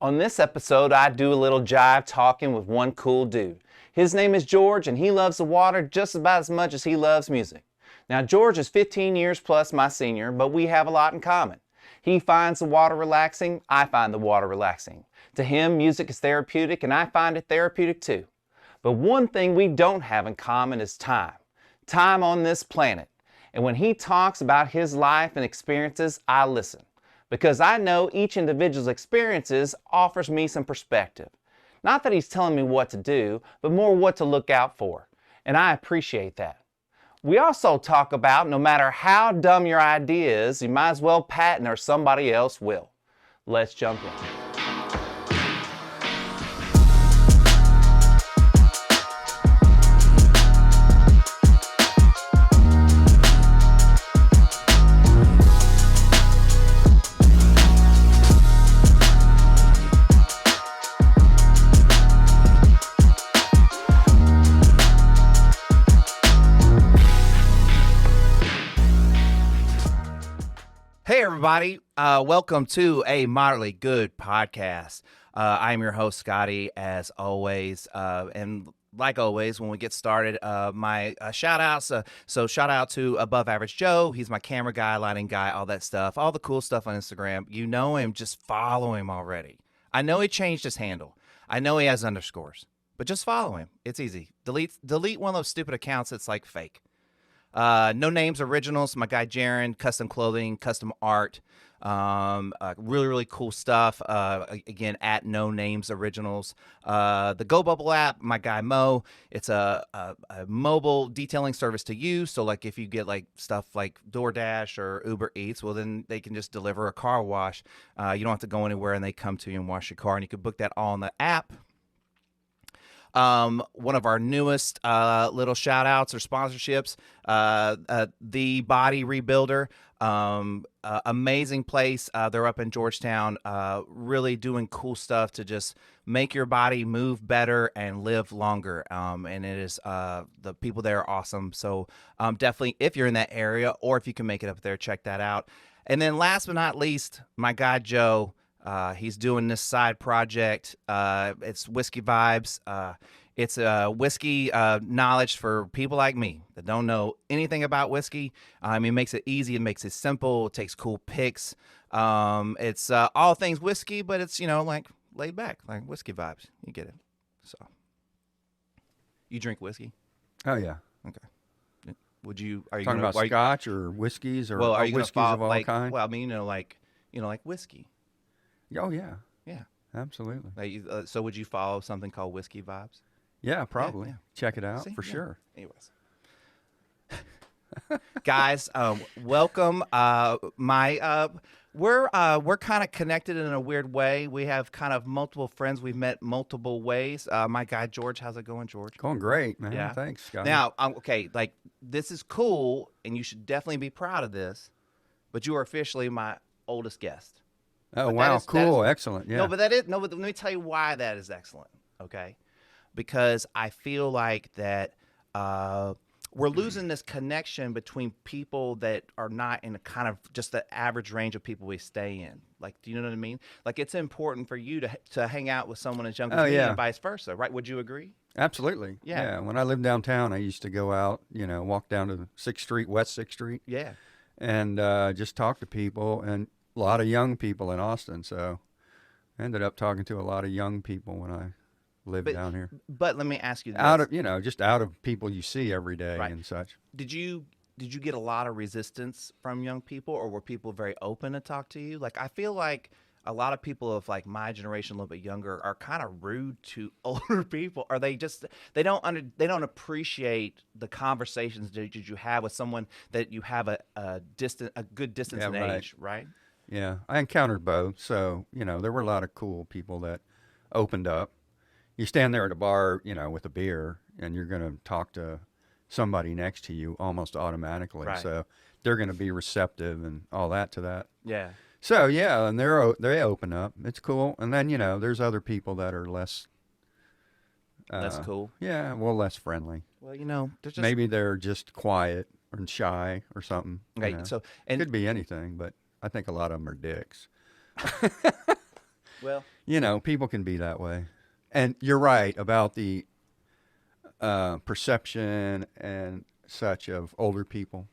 On this episode, I do a little jive talking with one cool dude. His name is George, and he loves the water just about as much as he loves music. Now, George is 15 years plus my senior, but we have a lot in common. He finds the water relaxing, I find the water relaxing. To him, music is therapeutic, and I find it therapeutic too. But one thing we don't have in common is time. Time on this planet. And when he talks about his life and experiences, I listen. Because I know each individual's experiences offers me some perspective. Not that he's telling me what to do, but more what to look out for. And I appreciate that. We also talk about no matter how dumb your idea is, you might as well patent or somebody else will. Let's jump in. Hey everybody, welcome to a moderately good podcast. I'm your host Scotty, as always, and like always, when we get started, my shout outs. So shout out to Above Average Joe. He's my camera guy, lighting guy, all that stuff, all the cool stuff on Instagram. You know him, just follow him already. I know he changed his handle. I know he has underscores, but just follow him. It's easy. Delete one of those stupid accounts that's like fake. No Names Originals, my guy Jaron, custom clothing, custom art, really cool stuff. Again, at No Names Originals. The Go Bubble app, my guy Mo. It's a mobile detailing service to you. So like if you get like stuff like DoorDash or Uber Eats, well then they can just deliver a car wash. You don't have to go anywhere and they come to you and wash your car, and you can book that all on the app. One of our newest little shout outs or sponsorships, The Body Rebuilder. Amazing place. They're up in Georgetown, really doing cool stuff to just make your body move better and live longer. And it is, the people there are awesome. So definitely, if you're in that area or if you can make it up there, check that out. And then last but not least, my guy Joe. He's doing this side project. It's Whiskey Vibes. It's whiskey knowledge for people like me that don't know anything about whiskey. It makes it easy. It makes it simple. It takes cool pics. It's all things whiskey, but it's, like laid back, like Whiskey Vibes. You get it. So, you drink whiskey? Oh yeah. Okay. Would you? Are you talking about Scotch or whiskeys or are you whiskeys of all kind? Well, I mean, like whiskey. Oh yeah, yeah, absolutely. So would you follow something called Whiskey Vibes? Yeah, probably. Yeah. Check it out. Sure. Anyways, guys, welcome. We're kind of connected in a weird way. We have kind of multiple friends we've met multiple ways. My guy George, how's it going, George? Going great, man. Yeah. Thanks, Scott. Now, okay, like this is cool, and you should definitely be proud of this. But you are officially my oldest guest. Oh, wow, cool, excellent, yeah. But let me tell you why that is excellent, okay? Because I feel like that we're losing this connection between people that are not in a kind of just the average range of people we stay in. Like, do you know what I mean? Like, it's important for you to hang out with someone as young as me and vice versa, right? Would you agree? Absolutely, yeah. When I lived downtown, I used to go out, walk down to 6th Street, West 6th Street. Yeah. And just talk to people, and a lot of young people in Austin, so I ended up talking to a lot of young people when I lived down here. But let me ask you this. Just out of people you see every day and such. Did you get a lot of resistance from young people, or were people very open to talk to you? Like, I feel like a lot of people of like my generation, a little bit younger, are kind of rude to older people. Or they don't appreciate the conversations that you have with someone that you have a good distance in age, right? Yeah, I encountered both. So, there were a lot of cool people that opened up. You stand there at a bar, with a beer, and you're going to talk to somebody next to you almost automatically. Right. So they're going to be receptive and all that to that. Yeah. So, yeah, and they open up. It's cool. And then, there's other people that are less That's cool. Yeah, well, less friendly. Well, you know, there's just... maybe they're just quiet or shy or something. Okay, so and could be anything, but I think a lot of them are dicks. Well, You know, people can be that way. And you're right about the perception and such of older people.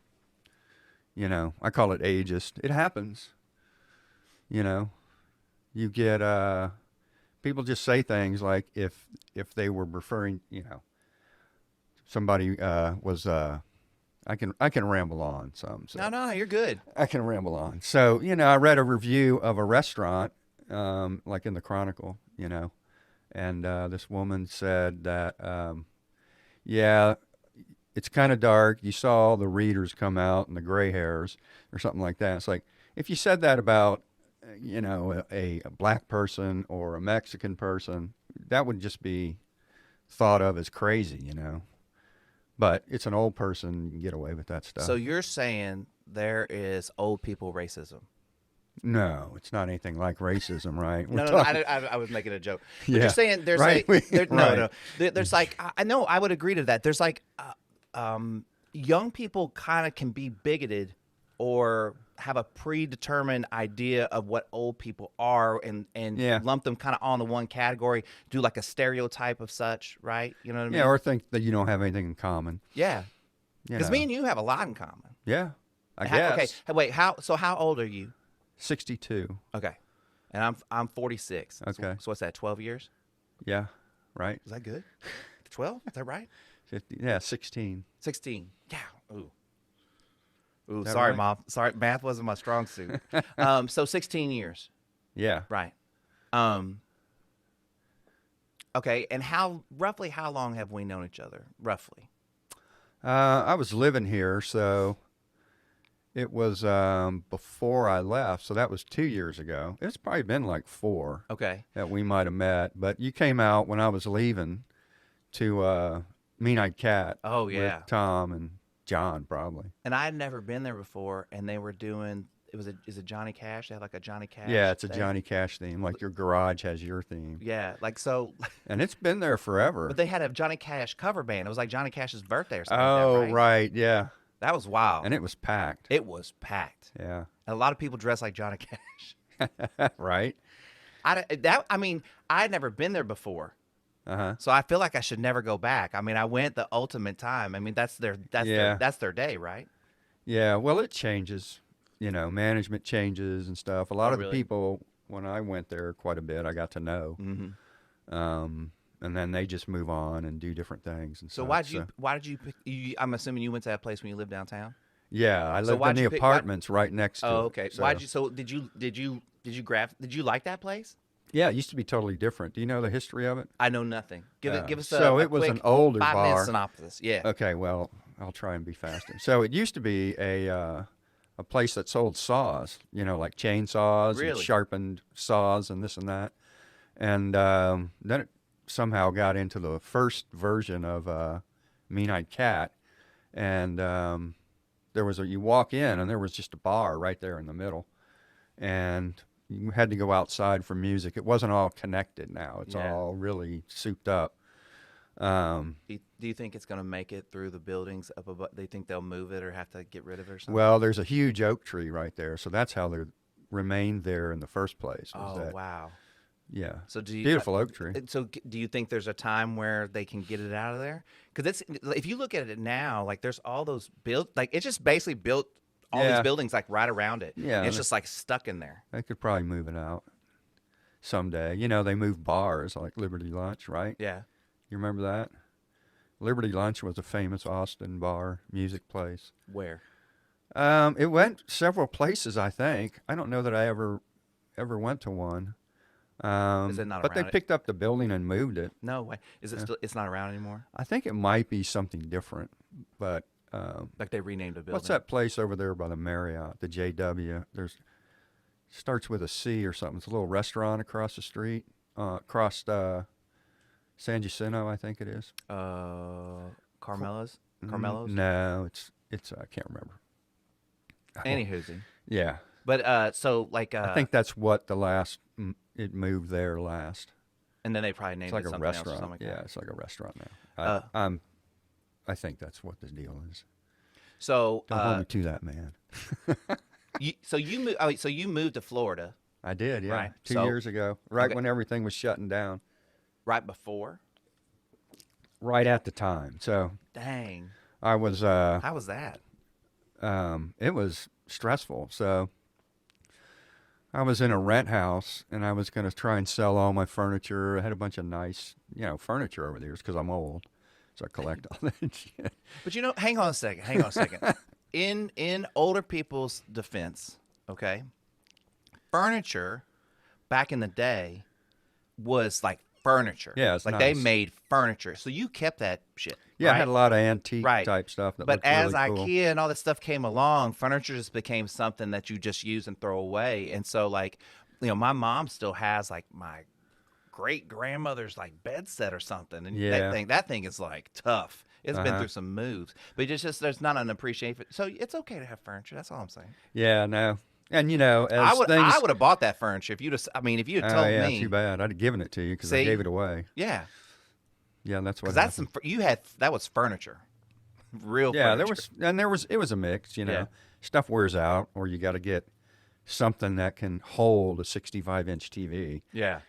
You know, I call it ageist. It happens. You know, you get people just say things like if they were referring, you know, somebody was I can ramble on some. So. no, you're good. I can ramble on. So, you know, I read a review of a restaurant, like in the Chronicle, you know, and this woman said that, yeah, it's kind of dark. You saw all the readers come out and the gray hairs or something like that. It's like, if you said that about, you know, a black person or a Mexican person, that would just be thought of as crazy, you know. But it's an old person, you can get away with that stuff. So you're saying there is old people racism? No, it's not anything like racism, right? No, I was making a joke. But Yeah, you're saying there's right. like there, Right. no. There's like I know I would agree to that. There's like young people kind of can be bigoted or have a predetermined idea of what old people are and Yeah. lump them kind of on the one category, do like a stereotype of such, right? You know what I mean? Yeah, or think that you don't have anything in common. Yeah. You Because know. me and you have a lot in common. Yeah, I How- guess. Okay, hey, wait. How old are you? 62. Okay, and I'm 46. Okay. So what's that? 12 years? Yeah, right. Is that good? 12? Is that right? 50. Yeah, 16. 16. Yeah. Ooh. Ooh. that Sorry, right? Mom. Sorry, math wasn't my strong suit. So 16 years. Yeah. Right. Okay. And roughly how long have we known each other? Roughly. I was living here, so it was before I left. So that was 2 years ago. It's probably been like 4 Okay. that we might have met. But you came out when I was leaving to Mean-Eyed Cat. Oh, yeah. With Tom and John, probably. And I had never been there before, and they were doing. Is it Johnny Cash? They had like a Johnny Cash. Yeah, it's a thing. Johnny Cash theme, like your garage has your theme. Yeah, like so. And it's been there forever. But they had a Johnny Cash cover band. It was like Johnny Cash's birthday or something. Oh, like that, right, yeah. That was wild. And it was packed. It was packed. Yeah. And a lot of people dressed like Johnny Cash. Right? I mean, I had never been there before, Uh-huh. so I feel like I should never go back. I mean, I went the ultimate time. I mean, that's their day, right? Yeah, well, it changes. You know, management changes and stuff. A lot of really? the people, when I went there quite a bit, I got to know. Mm-hmm. And then they just move on and do different things. And So such. why did you pick? I'm assuming you went to that place when you lived downtown. Yeah, I So lived why'd in you the pick- apartments right next to Oh, it. okay. So, Why'd you? So did you like that place? Yeah, it used to be totally different. Do you know the history of it? I know nothing. Give Yeah. us So a it was quick an older 5-minute bar. synopsis. Yeah. Okay, well, I'll try and be faster. So it used to be a place that sold saws, you know, like chainsaws and Really? sharpened saws and this and that. And then it somehow got into the first version of Mean-Eyed Cat. And you walk in and there was just a bar right there in the middle. And you had to go outside for music. It wasn't all connected now. It's Yeah. all really souped up. Do you think it's going to make it through the buildings up above? Do you think they'll move it or have to get rid of it or something? Well, there's a huge oak tree right there, so that's how they remained there in the first place. Was Oh, that, wow. Yeah. So do you, Beautiful oak tree. So do you think there's a time where they can get it out of there? Because if you look at it now, like there's all those it's just basically built all these Yeah. buildings like right around it. Yeah, And it's and just like stuck in there. They could probably move it out someday. You know, they moved bars like Liberty Lunch, right? Yeah. You remember that? Liberty Lunch was a famous Austin bar, music place. Where? It went several places, I think. I don't know that I ever went to one. Is it not But they around it? picked up the building and moved it. No way. Is it still? It's not around anymore. I think it might be something different, but Like they renamed a building. what's that place over there by the Marriott, the JW? Starts with a C or something. It's a little restaurant across the street, across San Jacinto, I think it is. Carmelo's. Carmelo's. No, it's I can't remember. Anywho, Yeah, but so like I think that's what the last it moved there last. and then they probably named It's like it a something else or restaurant. something like Yeah, that. it's like a restaurant now. I think that's what the deal is. So Don't hold me to that, man. so you moved to Florida. I did, yeah. Right. 2 years ago, right Okay. when everything was shutting down, Right before? right at the time. So Dang. I was, How was that? it was stressful. So I was in a rent house, and I was going to try and sell all my furniture. I had a bunch of nice, furniture over there because I'm old, so I collect all that shit. But hang on a second. Hang on a second. In older people's defense, okay, furniture back in the day was like furniture. Yeah, it's like they nice. made furniture. So you kept that shit. Yeah, right? I had a lot of antique Right. type stuff that But looked as really cool. IKEA and all this stuff came along, furniture just became something that you just use and throw away. And so, like, my mom still has like my great grandmother's like bed set or something, and Yeah. that thing is like tough. It's been Uh-huh. through some moves, but it's just there's not an appreciation. So it's okay to have furniture. That's all I'm saying. Yeah, no. And, as I things... would have bought that furniture if you'd have. I mean, if you had Oh, told yeah, me, too bad. I'd have given it to you because I See? gave it away. yeah, Yeah, that's what because that's happened. that was furniture, real. Yeah, furniture. it was a mix, Yeah. Stuff wears out, or you got to get something that can hold a 65-inch TV. Yeah,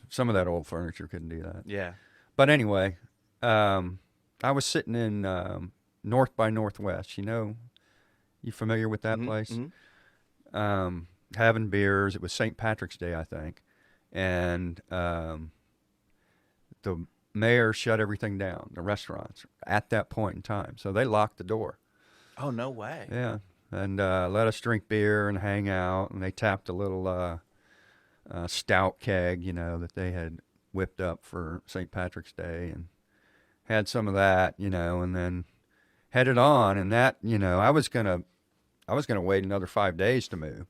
Some of that old furniture couldn't do that. yeah. But anyway, I was sitting in North by Northwest. You familiar with that place? Mhm. Having beers. It was St. Patrick's Day, I think. And the mayor shut everything down, the restaurants, at that point in time. So they locked the door. Oh no way. Yeah. And let us drink beer and hang out. And they tapped a little stout keg, that they had whipped up for St. Patrick's Day, and had some of that, and then headed on. And that, I was gonna wait another 5 days to move,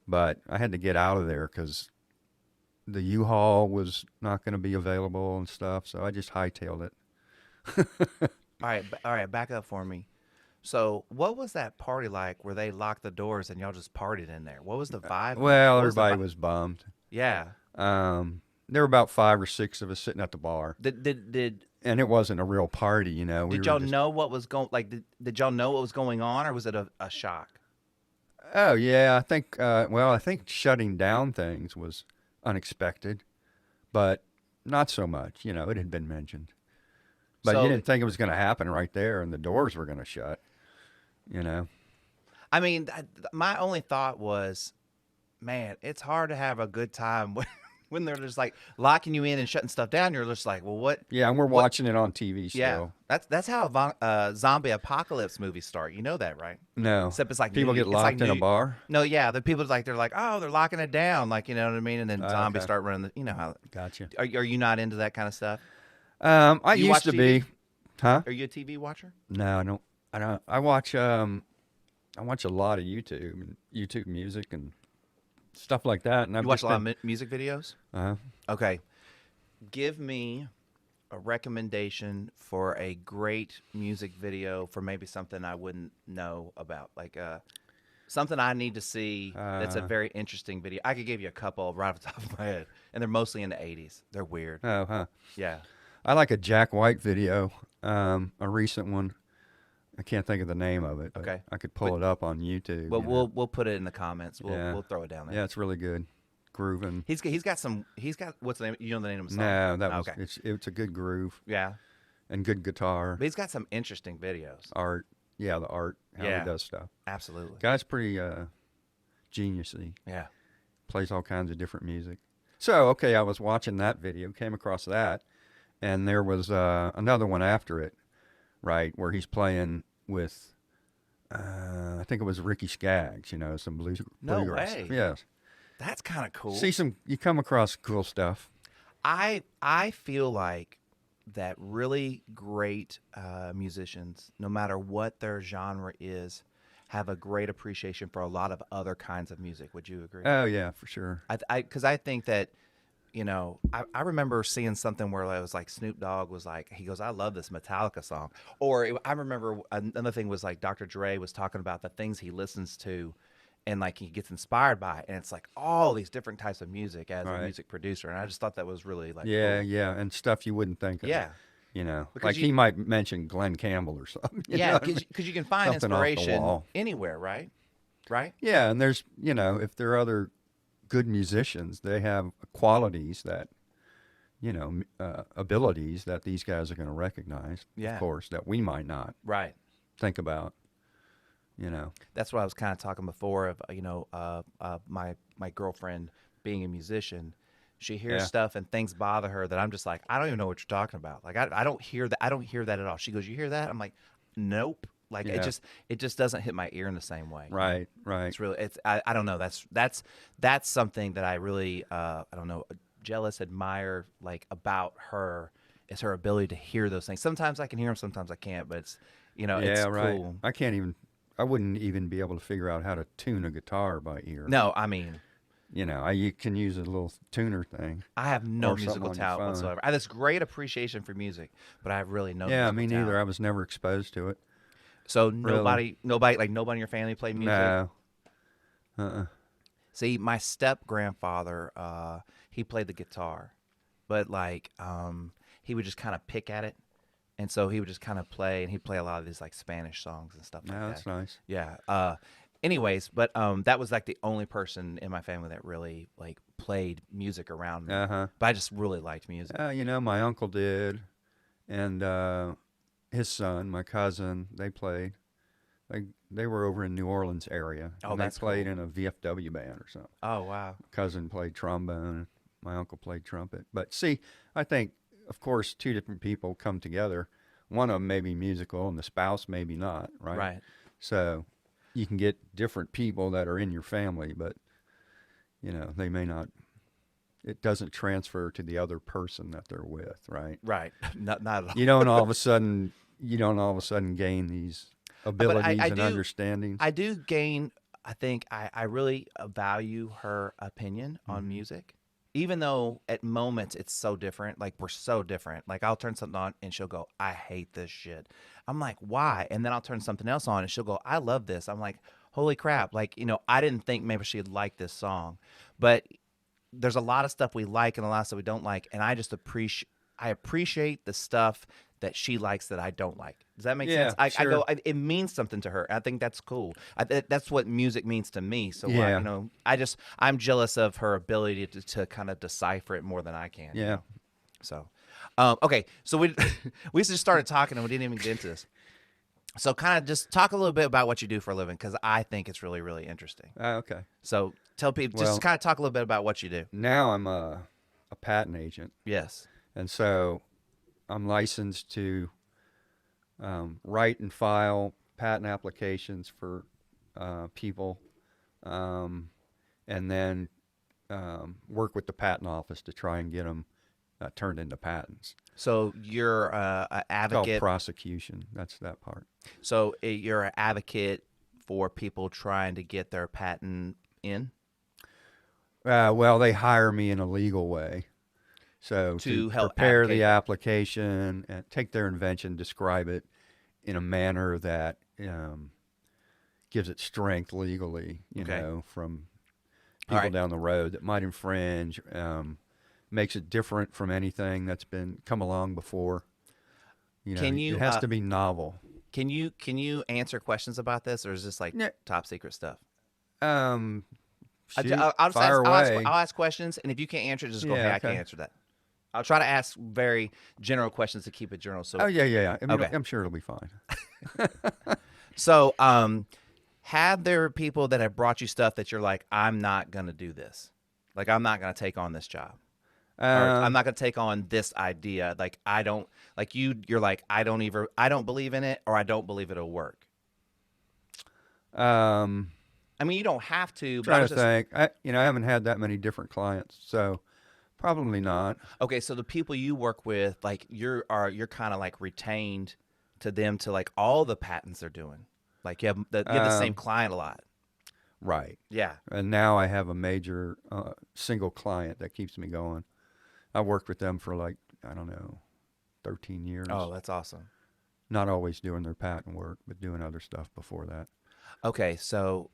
but I had to get out of there because the U-Haul was not going to be available and stuff. So I just hightailed it. All right, back up for me. So, what was that party like where they locked the doors and y'all just partied in there? What was the vibe? Well, What was the everybody vi- was bummed. Yeah. There were about 5 or 6 of us sitting at the bar, Did and it wasn't a real party, We did were y'all just... know what was going? Like, did y'all know what was going on, or was it a shock? Oh yeah, I think. I think shutting down things was unexpected, but not so much. It had been mentioned, but So- you didn't think it was going to happen right there, and the doors were going to shut. I mean, my only thought was, man, it's hard to have a good time when they're just like locking you in and shutting stuff down. You're just like, well, what? Yeah, and we're watching it on TV still. Yeah, that's how zombie apocalypse movies start. You know that, right? No, Except it's like people new- get it's locked like in a new- bar. No, yeah, the people they're like, oh, they're locking it down, like you know what I mean, and then Oh, zombies okay. start running. You know how? Gotcha. Are you not into that kind of stuff? I You used watch to TV? be. Huh? Are you a TV watcher? No, I don't. I don't. I watch. I watch a lot of YouTube and YouTube music and stuff like that. And I've You watch just a lot been... of music videos? Uh-huh. Okay. Give me a recommendation for a great music video for maybe something I wouldn't know about, like something I need to see that's a very interesting video. I could give you a couple right off the top of my head, and they're mostly in the 80s. They're weird. Oh, huh. Yeah. I like a Jack White video, a recent one. I can't think of the name of it. But Okay. I could pull it up on YouTube. Well, we'll put it in the comments. Yeah. We'll throw it down there. Yeah, it's really good. Grooving. He's got what's the name? You know the name of the song? No, that was okay. it's a good groove Yeah, and good guitar, but he's got some interesting videos. art. Yeah, the art, how Yeah. he does stuff. Absolutely. Guy's pretty geniusly. Yeah. Plays all kinds of different music. So, okay, I was watching that video, came across that, and there was another one after it, right, where he's playing with, I think it was Ricky Skaggs, some No bluegrass. way. Yes. That's kind of cool. You come across cool stuff. I feel like that really great musicians, no matter what their genre is, have a great appreciation for a lot of other kinds of music. Would you agree? Oh, yeah, for sure. Because I think that, I remember seeing something where it was like Snoop Dogg was like, he goes, I love this Metallica song. Or I remember another thing was like Dr. Dre was talking about the things he listens to and like he gets inspired by it. And it's like all these different types of music as a Right. music producer. And I just thought that was really like, Yeah, cool. yeah, and stuff you wouldn't think of. Yeah. Because Because he might mention Glenn Campbell or something. you know Yeah, what I mean? because you can find Something off the inspiration wall. anywhere, right? Right? Yeah, and there's, if there are other good musicians. They have qualities that, abilities that these guys are going to recognize, Yeah. of course, that we might not Right. think about, That's what I was kind of talking before of, my girlfriend being a musician. She hears Yeah. stuff and things bother her that I'm just like, I don't even know what you're talking about. Like, I don't hear that. I don't hear that at all. She goes, you hear that? I'm like, nope. Like Yeah. it just doesn't hit my ear in the same way. Right, right. It's really, I don't know. That's something that I really, I don't know, jealous, admire, like about her is her ability to hear those things. Sometimes I can hear them, sometimes I can't, but it's, it's right. cool. I wouldn't even be able to figure out how to tune a guitar by ear. No, I mean, You can use a little tuner thing. I have no Or something musical on your talent phone. whatsoever. I have this great appreciation for music, but I have really no Yeah, musical me neither. talent. I was never exposed to it. So Really. nobody in your family played music? No. Uh-uh. See, my step grandfather, he played the guitar, but he would just kind of pick at it, and so he would just kind of play, and he'd play a lot of these like Spanish songs and stuff like No, that. that's nice. Yeah. Anyways, but that was like the only person in my family that really like played music around me. Uh-huh. But I just really liked music. My uncle did, and his son, my cousin, they played. They were over in New Orleans area. Oh, and they that's played cool. in a VFW band or something. Oh wow. Cousin played trombone. My uncle played trumpet. But see, I think, of course, two different people come together. One of them may be musical, and the spouse maybe not, right? Right. So you can get different people that are in your family, but they may not. It doesn't transfer to the other person that they're with, right? Right. Not at all. You don't all of a sudden gain these abilities I and do- understandings. I do gain. I think I really value her opinion Mm-hmm. on music, even though at moments it's so different. Like we're so different. Like I'll turn something on and she'll go, "I hate this shit." I'm like, "Why?" And then I'll turn something else on and she'll go, "I love this." I'm like, "Holy crap!" Like I didn't think maybe she'd like this song, but there's a lot of stuff we like and a lot of stuff we don't like, and I just appreciate the stuff that she likes that I don't like. Does that make Yeah, sense? I sure. go, it means something to her. I think that's cool. That's what music means to me. So Yeah. I'm jealous of her ability to kind of decipher it more than I can. Yeah. So, okay. So we just started talking and we didn't even get into this. So kind of just talk a little bit about what you do for a living, because I think it's really, really interesting. Okay. So tell people, Well- just kind of talk a little bit about what you do. Now I'm a patent agent, Yes. and so I'm licensed to write and file patent applications for people, and then work with the patent office to try and get them turned into patents. So you're an It's called advocate. prosecution. That's that part. So you're an advocate for people trying to get their patent in? Well, they hire me in a legal way. So To help prepare advocate. the application and take their invention, describe it in a manner that gives it strength legally, Okay. from All people right. down the road that might infringe, makes it different from anything that's come along before. Can you, it has to be novel. Can you answer questions about this, or is this like Yeah. top secret stuff? Shoot, I'll just fire away. I'll ask questions, and if you can't answer it, just go, Yeah, "Hey, I okay. can't answer that." I'll try to ask very general questions to keep it general. So, Oh yeah. I mean, Okay. I'm sure it'll be fine. so have there people that have brought you stuff that you're like, "I'm not gonna do this. Like, I'm not gonna take on this job." Or I'm not gonna take on this idea. Like I don't like you're like I don't believe in it, or I don't believe it'll work. I mean, you don't have to. But I Trying was to just, think. I haven't had that many different clients, so probably not. okay, so the people you work with, like you're kind of like retained to them to like all the patents they're doing. Like you have the same client a lot. Right. Yeah. And now I have a major single client that keeps me going. I worked with them for 13 years. Oh, that's awesome. Not always doing their patent work, but doing other stuff before that. Okay, so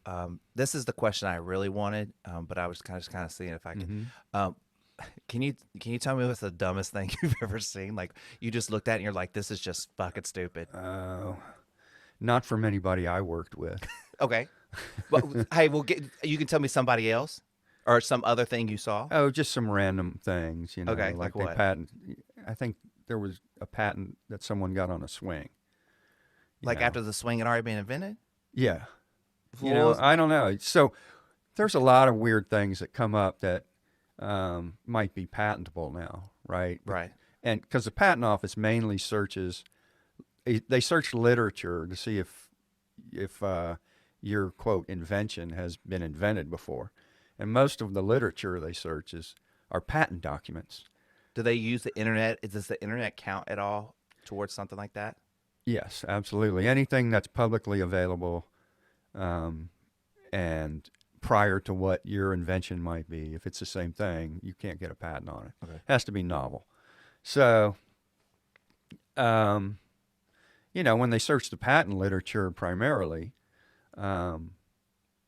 this is the question I really wanted, but I was kind of seeing if I could. Can you tell me what's the dumbest thing you've ever seen? Like you just looked at it and you're like, this is just fucking stupid. Not from anybody I worked with. Okay, but hey, you can tell me somebody else, or some other thing you saw? Oh, just some random things, you know. Okay, like they what? patent. I think there was a patent that someone got on a swing. you Like know. after the swing had already been invented? Yeah. You know, Fools? I don't know. So there's a lot of weird things that come up that might be patentable now, right? Right. And because the patent office mainly searches, they search literature to see if your quote invention has been invented before, and most of the literature they search are patent documents. Do they use the internet? Does the internet count at all towards something like that? Yes, absolutely. Anything that's publicly available, and prior to what your invention might be, if it's the same thing, you can't get a patent on it. Okay. It has to be novel. So, when they search the patent literature primarily,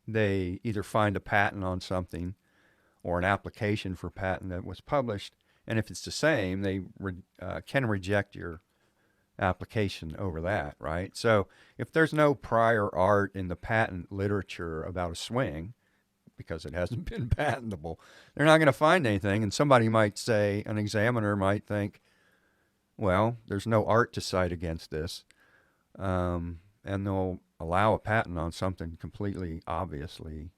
they either find a patent on something or an application for patent that was published, and if it's the same, they can reject your application over that, right? So if there's no prior art in the patent literature about a swing, because it hasn't been patentable, they're not going to find anything, and somebody might say, an examiner might think, well, there's no art to cite against this, and they'll allow a patent on something completely obviously,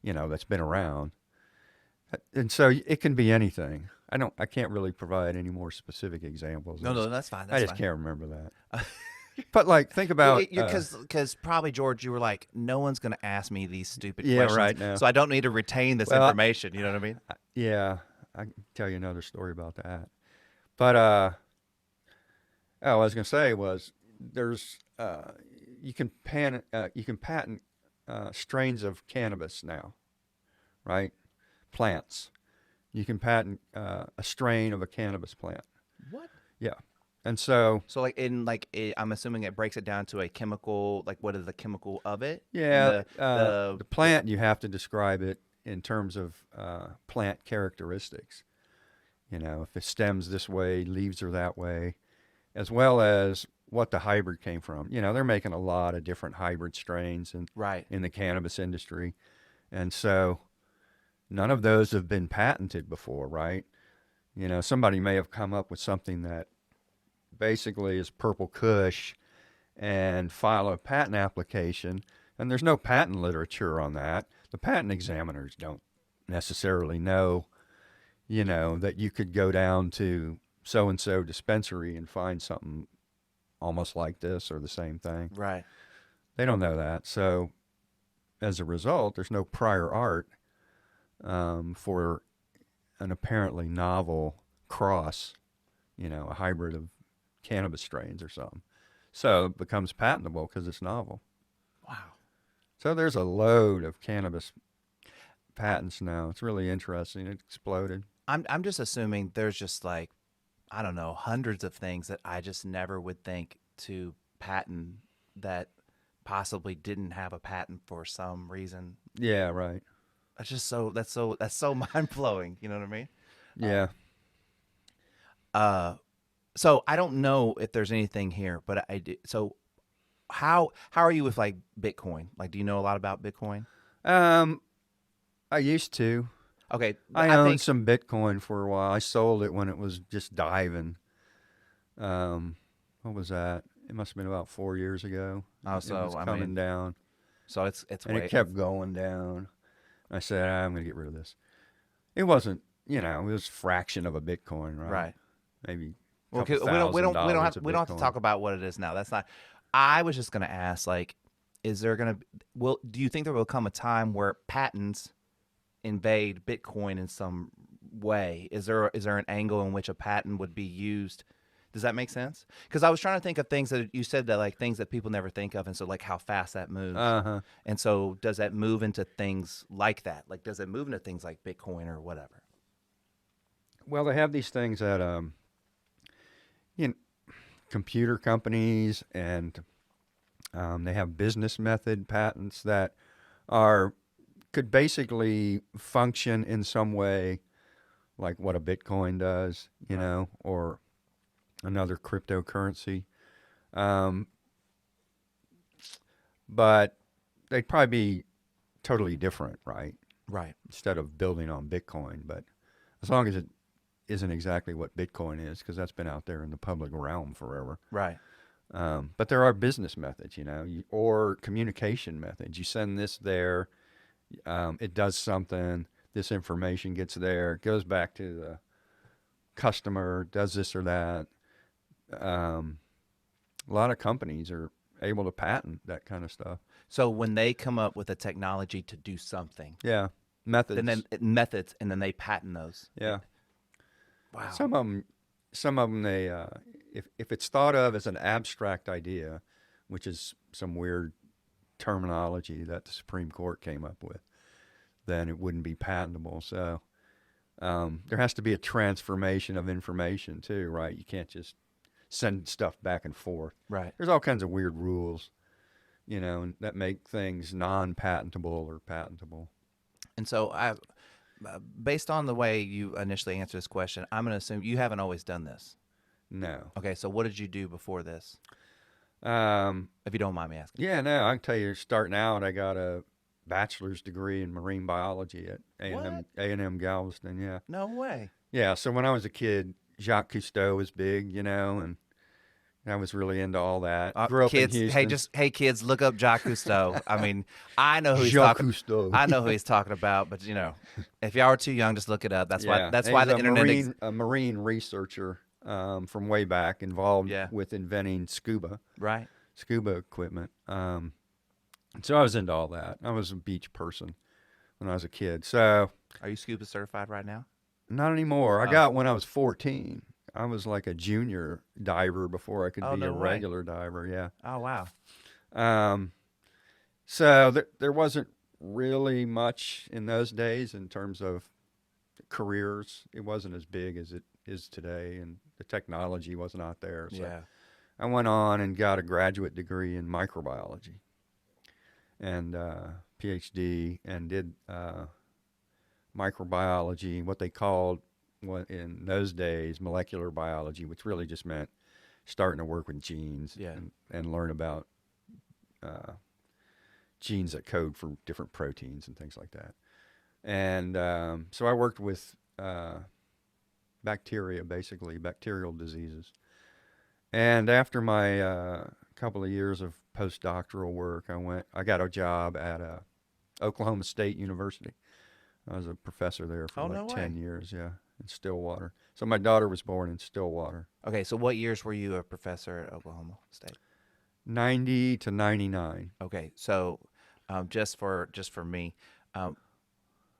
that's been around. And so it can be anything. I can't really provide any more specific examples. No, that's fine. That's I just fine. can't remember that. But think about Because probably, George, you were like, no one's going to ask me these stupid Yeah, questions, right now. so I don't need to retain this Well, information. You know what I mean? yeah, I can tell you another story about that. But what I was going to say was there's you can patent strains of cannabis now, right? Plants. You can patent a strain of a cannabis plant. What? Yeah. And so, So I'm assuming it breaks it down to a chemical. Like, what is the chemical of it? yeah, And the plant, you have to describe it in terms of plant characteristics. If it stems this way, leaves are that way, as well as what the hybrid came from. They're making a lot of different hybrid strains right. in the cannabis industry. And so none of those have been patented before, right? Somebody may have come up with something that basically is purple kush and file a patent application, and there's no patent literature on that. The patent examiners don't necessarily know, that you could go down to so-and-so dispensary and find something almost like this or the same thing. Right. They don't know that. So as a result, there's no prior art for an apparently novel cross, a hybrid of cannabis strains or something. So it becomes patentable because it's novel. Wow. So there's a load of cannabis patents now. It's really interesting. It exploded. I'm just assuming there's just like, I don't know, hundreds of things that I just never would think to patent that possibly didn't have a patent for some reason. Yeah, right. That's just that's so mind blowing. You know what I mean? Yeah. So I don't know if there's anything here, but I do. So how are you with like Bitcoin? Like, do you know a lot about Bitcoin? I used to. Okay, I think owned some Bitcoin for a while. I sold it when it was just diving. What was that? It must have been about 4 years ago. Oh, It so was I coming mean, down, so it's and way, it kept going down. I said, I'm going to get rid of this. It wasn't, it was a fraction of a Bitcoin, right? right. Maybe. Well, couple we don't $1,000 of we don't have to Bitcoin. talk about what it is now. That's not. I was just gonna ask, like, is there gonna do you think there will come a time where patents invade Bitcoin in some way? Is there an angle in which a patent would be used? Does that make sense? Because I was trying to think of things that you said that like things that people never think of, and so like how fast that moves. Uh-huh. And so does that move into things like that? Like, does it move into things like Bitcoin or whatever? Well, they have these things that, computer companies, and they have business method patents that could basically function in some way like what a Bitcoin does, or another cryptocurrency. But they'd probably be totally different, right? Right. instead of building on Bitcoin. But as long as it isn't exactly what Bitcoin is, because that's been out there in the public realm forever. Right. But there are business methods, or communication methods. You send this there, it does something, this information gets there, it goes back to the customer, does this or that. A lot of companies are able to patent that kind of stuff. So when they come up with a technology to do something, Yeah, methods. and then methods, and then they patent those. Yeah. Wow. Some of them, they, if it's thought of as an abstract idea, which is some weird terminology that the Supreme Court came up with, then it wouldn't be patentable. So there has to be a transformation of information too, right? You can't just send stuff back and forth. Right. There's all kinds of weird rules, that make things non-patentable or patentable. And so based on the way you initially answered this question, I'm going to assume you haven't always done this. No. Okay, so what did you do before this? Um, If you don't mind me asking. yeah, no, I can tell you, starting out, I got a bachelor's degree in marine biology at A&M Galveston. Yeah. No way. Yeah. So when I was a kid, Jacques Cousteau was big, and I was really into all that. Grew up kids, in Houston. hey kids, look up Jacques Cousteau. I mean, I know who he's Jacques talking. Cousteau. I know who he's talking about, but if y'all are too young, just look it up. That's why. That's why He's the internet. a marine researcher from way back, involved Yeah. with inventing scuba Right. equipment. So I was into all that. I was a beach person when I was a kid. So Are you scuba certified right now? not anymore. I Oh. got when I was 14. I was like a junior diver before I could Oh, be no a way. regular diver. Yeah. Oh wow. So there wasn't really much in those days in terms of careers. It wasn't as big as it is today, and the technology wasn't out there. So Yeah. I went on and got a graduate degree in microbiology and PhD, and did microbiology, what they called in those days molecular biology, which really just meant starting to work with genes. Yeah. and learn about genes that code for different proteins and things like that. And so I worked with bacteria, basically bacterial diseases. And after my couple of years of postdoctoral work, I got a job at Oklahoma State University. I was a professor there for Oh, no 10 way. years, yeah, in Stillwater. So my daughter was born in Stillwater. Okay, so what years were you a professor at Oklahoma State? 90 to 99. Okay, so just for me,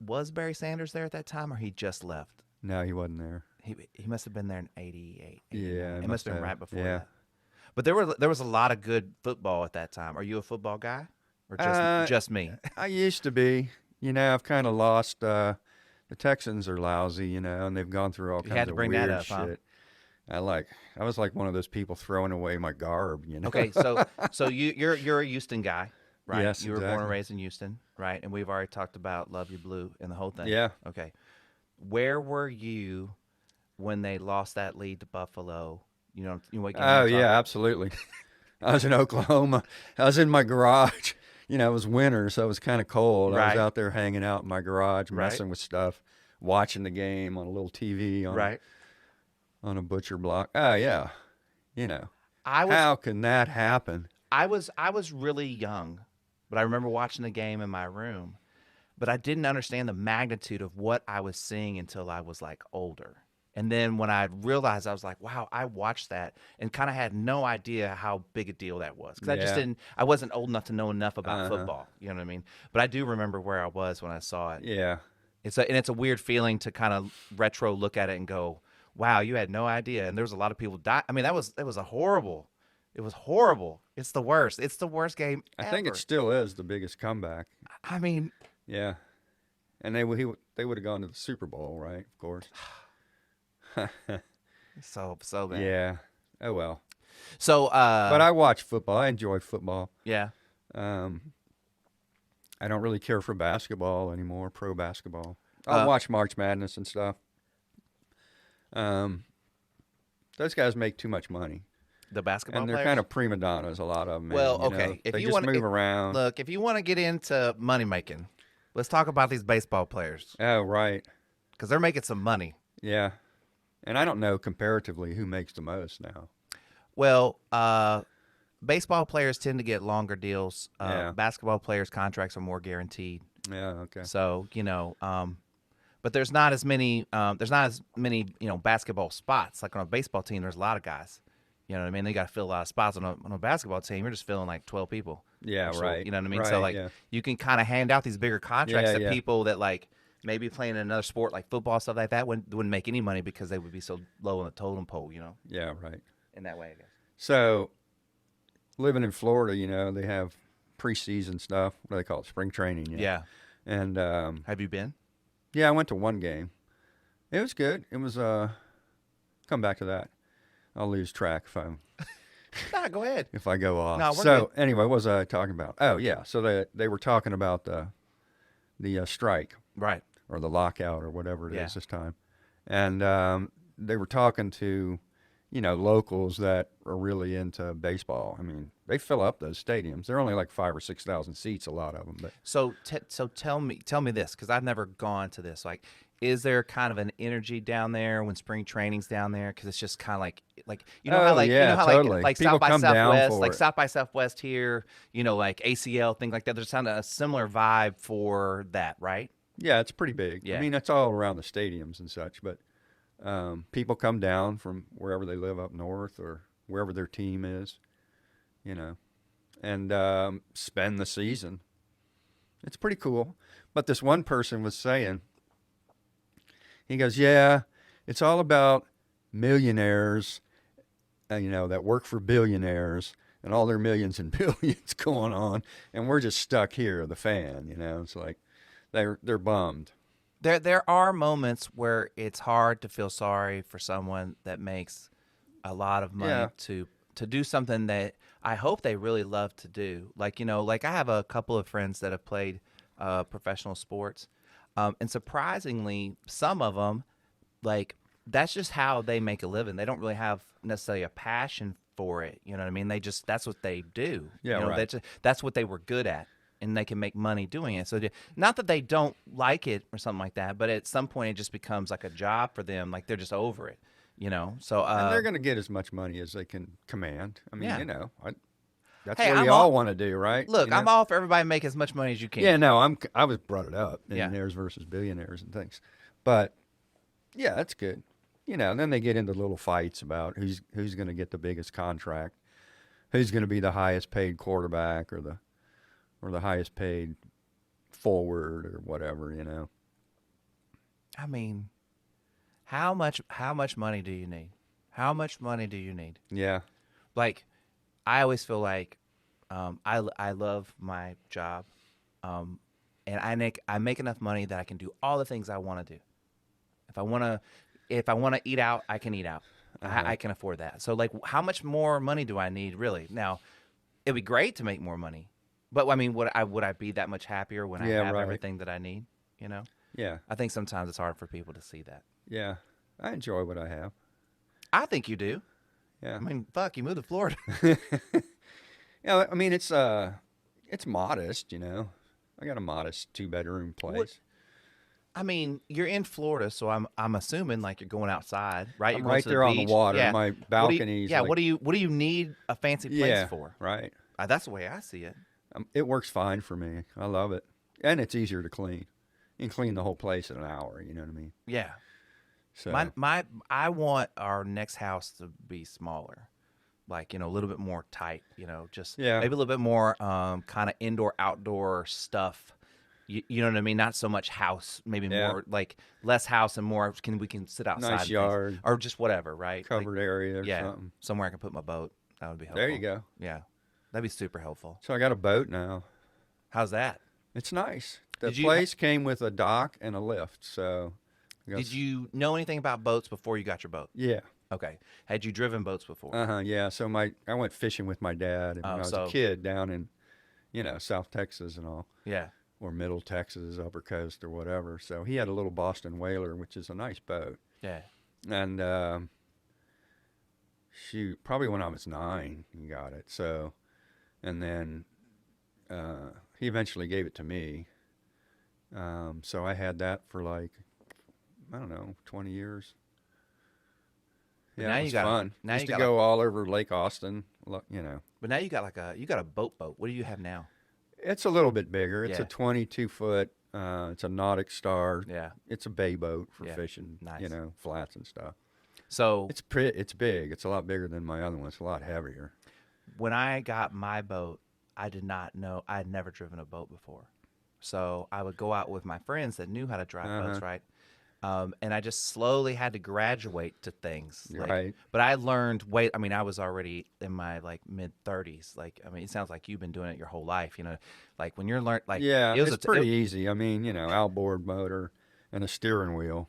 was Barry Sanders there at that time, or he just left? No, he wasn't there. He must have been there in 88. Yeah, it he must have been have. right before Yeah. that. But there was a lot of good football at that time. Are you a football guy, or just me? I used to be. I've kind of lost. The Texans are lousy, and they've gone through all You kinds had to of bring weird that up, shit. huh? I was like one of those people throwing away my garb, Okay, so you're a Houston guy, right? Yes, You were born exactly. and raised in Houston, right? And we've already talked about Love You Blue and the whole thing. Yeah. Okay. Where were you when they lost that lead to Buffalo? What game Oh I'm yeah, absolutely. I was in Oklahoma. I was in my garage. It was winter, so it was kind of cold. I Right. was out there hanging out in my garage, Right. messing with stuff, watching the game on a little TV right? on a butcher block. Oh yeah, I was how can that happen? I was really young, but I remember watching the game in my room. But I didn't understand the magnitude of what I was seeing until I was like older. And then when I realized, I was like, wow, I watched that and kind of had no idea how big a deal that was. Because Yeah. I wasn't old enough to know enough about Uh-huh. football. You know what I mean? But I do remember where I was when I saw it. Yeah. It's a weird feeling to kind of retro look at it and go, wow, you had no idea. And there was a lot of people die. I mean, it was horrible. It was horrible. It's the worst. It's the worst game I think it ever. still is the biggest comeback. I mean, Yeah. And they would have gone to the Super Bowl, right? Of course. so bad. Yeah. Oh well. So, But I watch football. I enjoy football. yeah. I don't really care for basketball anymore, pro basketball. I'll watch March Madness and stuff. Those guys make too much money. The basketball And they're players? kind of prima donnas, a lot of them. Well, okay. They just move around. Look, if you want to get into money making, Let's talk about these baseball players Oh, right. because they're making some money. Yeah. And I don't know comparatively who makes the most now. Well, baseball players tend to get longer deals. Yeah. Basketball players' contracts are more guaranteed. Yeah, okay. So but there's not as many. Basketball spots like on a baseball team. There's a lot of guys. You know what I mean? They got to fill a lot of spots on a basketball team. You're just filling like 12 people. Yeah, So, right. You know what I mean? Right, So like yeah. you can kind of hand out these bigger contracts Yeah, to yeah. people that like maybe playing in another sport like football, stuff like that wouldn't make any money because they would be so low on the totem pole. Yeah, right. In that way, I guess. So, living in Florida, they have preseason stuff. What do they call it? Spring training. Yeah. And Have you been? yeah, I went to one game. It was good. It was come back to that. I'll lose track Nah, go ahead. if I go off. No, we're So anyway, what was I talking about? Oh yeah, so they were talking about the strike Right. or the lockout or whatever it is Yeah. this time, and they were talking to locals that are really into baseball. I mean, they fill up those stadiums. They're only like 5,000 or 6,000 seats, a lot of them, but So tell me this because I've never gone to this. Like, is there kind of an energy down there when spring training's down there? Because it's just kind of like how like yeah, totally. like People South by come down Southwest, for like it. South by Southwest here, like ACL things like that. There's kind of a similar vibe for that, right? yeah, it's pretty big. Yeah. I mean, it's all around the stadiums and such, but people come down from wherever they live up north or wherever their team is, and spend the season. It's pretty cool. But this one person was saying, he goes, yeah, it's all about millionaires, that work for billionaires and all their millions and billions going on, and we're just stuck here, the fan. It's like they're bummed. There are moments where it's hard to feel sorry for someone that makes a lot of money Yeah. to do something that I hope they really love to do. Like I have a couple of friends that have played professional sports, and surprisingly, some of them, like that's just how they make a living. They don't really have necessarily a passion for it. You know what I mean? That's what they do. Yeah, right. That's what they were good at. And they can make money doing it. So not that they don't like it or something like that, but at some point it just becomes like a job for them. Like they're just over it, So And they're going to get as much money as they can command. I mean, Yeah. that's Hey, what I'm we all all- want to do, right? look, You know? I'm all for everybody make as much money as you can. Yeah, no, I was brought it up, Yeah. millionaires versus billionaires and things, but yeah, that's good. And then they get into little fights about who's going to get the biggest contract, who's going to be the highest paid quarterback or the highest paid forward or whatever. I mean, how much money do you need? How much money do you need? Yeah, Like, I always feel like I love my job, and I make enough money that I can do all the things I want to do. If I want to eat out, I can eat out. I can afford that. So like, how much more money do I need really? Now, it'd be great to make more money, but I mean, would I be that much happier when I Yeah, have right. everything that I need? yeah, I think sometimes it's hard for people to see that. yeah. I enjoy what I have. I think you do. Yeah, I mean, fuck, you moved to Florida. yeah. I mean, it's modest. I got a modest 2-bedroom place. I mean, you're in Florida, so I'm assuming like you're going outside, right? I'm You're going right to there on the beach. water. Yeah. My What do you- balcony's yeah. like- What do you need a fancy place Yeah, for? right. That's the way I see it. It works fine for me. I love it, and it's easier to clean. You can clean the whole place in an hour. You know what I mean? Yeah. So I want our next house to be smaller, like a little bit more tight. Just Yeah. maybe a little bit more kind of indoor outdoor stuff. You know what I mean? Not so much house, maybe Yeah. more like less house and more we can sit outside. and nice things. yard, or just whatever, right? Like, covered area or yeah, something. somewhere I can put my boat. That would be helpful. There you go. Yeah, that'd be super helpful. So I got a boat now. How's that? It's nice. The Did you- place came with a dock and a lift. So I got Did you know anything about boats before you got your boat? Yeah. Okay. Had you driven boats before? Yeah. So I went fishing with my dad when Oh, I was so- a kid down in, South Texas and all, Yeah. or Middle Texas, Upper Coast or whatever. So he had a little Boston Whaler, which is a nice boat. Yeah. And probably when I was 9, he got it. So, and then he eventually gave it to me, So I had that for like, I don't know, 20 years. But Yeah, now it you was got fun. now Used you to got go all over Lake Austin, you know. but now you got you got a boat. What do you have now? It's a little bit bigger. It's Yeah. a 22-foot. It's a Nautic Star. Yeah. It's a bay boat for Yeah. fishing, Nice. you know, flats and stuff. So It's big. It's a lot bigger than my other one. It's a lot heavier. when I got my boat, I did not know I had never driven a boat before. So I would go out with my friends that knew how to drive boats, right? And I just slowly had to graduate to things. Right. But I learned I mean, I was already in my like mid 30s. Like, I mean, it sounds like you've been doing it your whole life, you know, like when you're like, Yeah, it was it's pretty easy. I mean, you know, outboard motor and a steering wheel.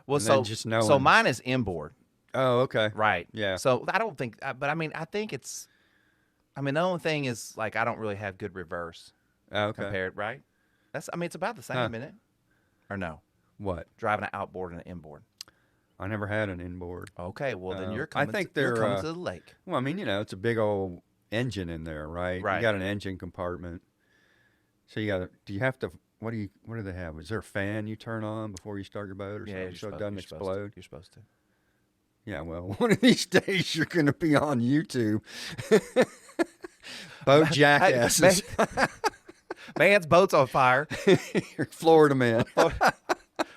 well, and so, then just knowing. so mine is inboard, Oh, okay. right? Yeah. So I don't think, but I mean, I think I mean, the only thing is like, I don't really have good reverse Oh, okay. compared, right? I mean, it's about the same, Huh. isn't it? Or no? What? Driving an outboard and an inboard. I never had an inboard. Okay, well then you're I coming. think you're they're, coming to the lake. Well, I mean, you know, it's a big old engine in there, right? Right. You got an engine compartment. So you got do you have to, what do they have? Is there a fan you turn on before you start your boat or Yeah, something so it doesn't explode? You're supposed to. Yeah, well, one of these days you're going to be on YouTube. Boat jackasses. Man's boat's on fire. You're Florida man.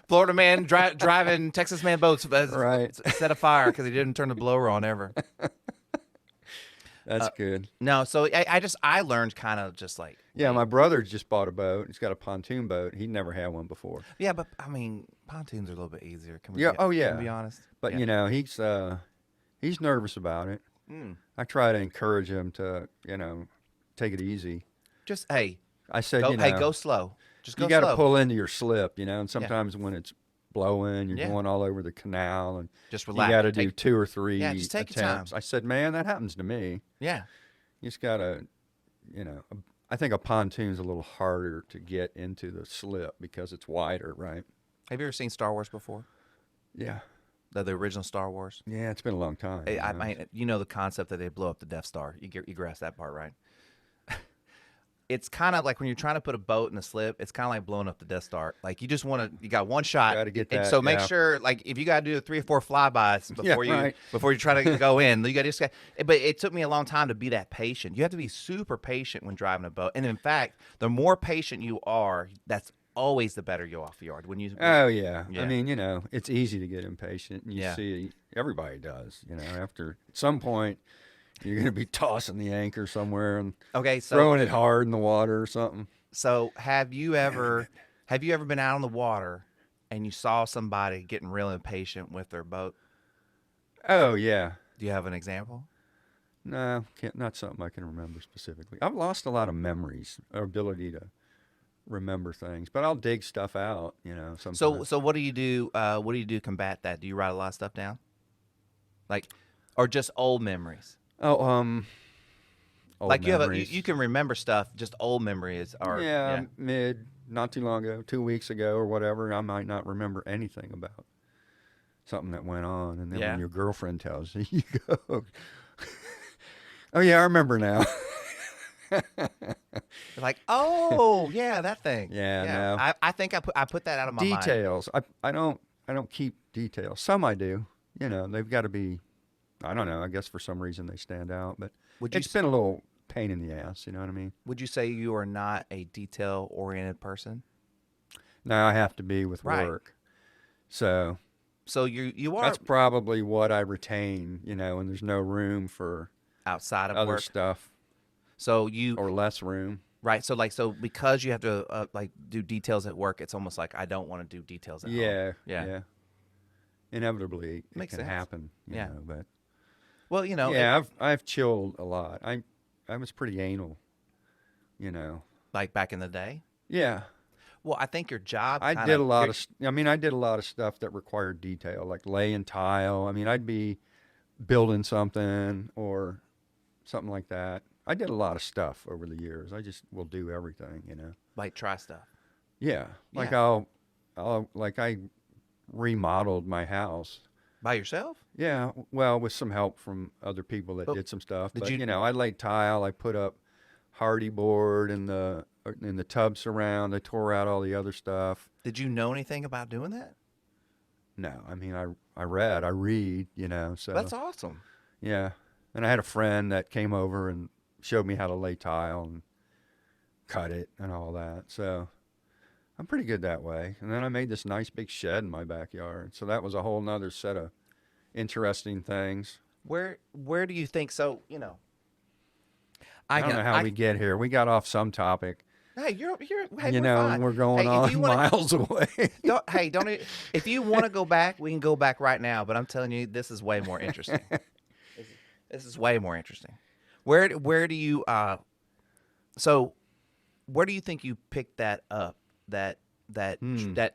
Florida man driving Texas man boats Right. set a fire because he didn't turn the blower on ever. That's good. No, so I learned kind of just like Yeah, my brother just bought a boat. He's got a pontoon boat. He'd never had one before. yeah, but I mean pontoons are a little bit easier. Can we? Yeah, oh, Can yeah. we be honest? But Yeah. you know, he's nervous about it. Mm. I try to encourage him to, you know, take it easy. Just hey, I said, go, you know, hey, go slow. Just go you got to slow. pull into your slip, you know, and sometimes when it's blowing, you're Yeah. going all over the canal, and Just you relax. got to do Take- 2 or 3 Yeah, just take your time. attempts. I said, man, that happens to me. Yeah. You just got to, you know, I think a pontoon's a little harder to get into the slip because it's wider, right? Have you ever seen Star Wars before? Yeah. The original Star Wars. Yeah, it's been a long time. I you know. mean, you know the concept that they blow up the Death Star. You grasp that part, right? It's kind of like when you're trying to put a boat in a slip. It's kind of like blowing up the Death Star. Like you just want to. You got one shot. Gotta get And that, so make yeah. sure, like, if you got to do 3 or 4 flybys before right. before you try to go in, you got to just. But it took me a long time to be that patient. You have to be super patient when driving a boat. And in fact, the more patient you are, that's always the better you're off the yard. When you. Oh yeah. Yeah. I mean, you know, it's easy to get impatient. And you Yeah. see everybody does. You know, after at some point, you're going to be tossing the anchor somewhere and Okay, so throwing it hard in the water or something. So have you ever been out on the water and you saw somebody getting real impatient with their boat? Oh yeah. Do you have an example? No, not something I can remember specifically. I've lost a lot of memories, or ability to remember things, but I'll dig stuff out. You know, sometimes. So what do you do? What do you do to combat that? Do you write a lot of stuff down, like, or just old memories? Oh, old Like memories. you can remember stuff, just old memories are Yeah, not too long ago, 2 weeks ago or whatever, I might not remember anything about something that went on. And then Yeah. when your girlfriend tells you, you go, oh, yeah, I remember now. like, oh yeah, that thing. Yeah, no. I think I put that out of my mind. Details. I don't keep details. Some I do. You know, they've got to be, I don't know, I guess for some reason they stand out. But Would you it's been a little pain in the ass, you know what I mean? Would you say you are not a detail oriented person? Now I have to be with Right. work. So So you are that's probably what I retain, you know, and there's no room for outside of other work. stuff So you or less room. right. So because you have to like do details at work, it's almost like I don't want to do details at home. Yeah, Yeah. yeah. Inevitably, it Makes can sense. happen, you Yeah. know, but Well, you know. yeah, I've chilled a lot. I was pretty anal, you know. like back in the day. Yeah. Well, I think your job. I kinda- did a lot your- of. I mean, I did a lot of stuff that required detail, like laying tile. I mean, I'd be building something or something like that. I did a lot of stuff over the years. I just will do everything, you know. like try stuff. Yeah, like Yeah. I'll like I remodeled my house. By yourself? Yeah, well, with some help from other people that But did some stuff. did But you- you know, I laid tile. I put up hardy board in the in the tub surround. They tore out all the other stuff. Did you know anything about doing that? No, I mean, I read, you know, so. That's awesome. Yeah. And I had a friend that came over and showed me how to lay tile and cut it and all that. So I'm pretty good that way. And then I made this nice big shed in my backyard. So that was a whole nother set of interesting things. Where do you think, so, you know, I don't know how we get here. We got off some topic. Hey, hey, You we're know, fine. and we're going Hey, if you on wanna- miles away. If you want to go back, we can go back right now. But I'm telling you, this is way more interesting. This is way more interesting. Where do you so where do you think you picked that up? That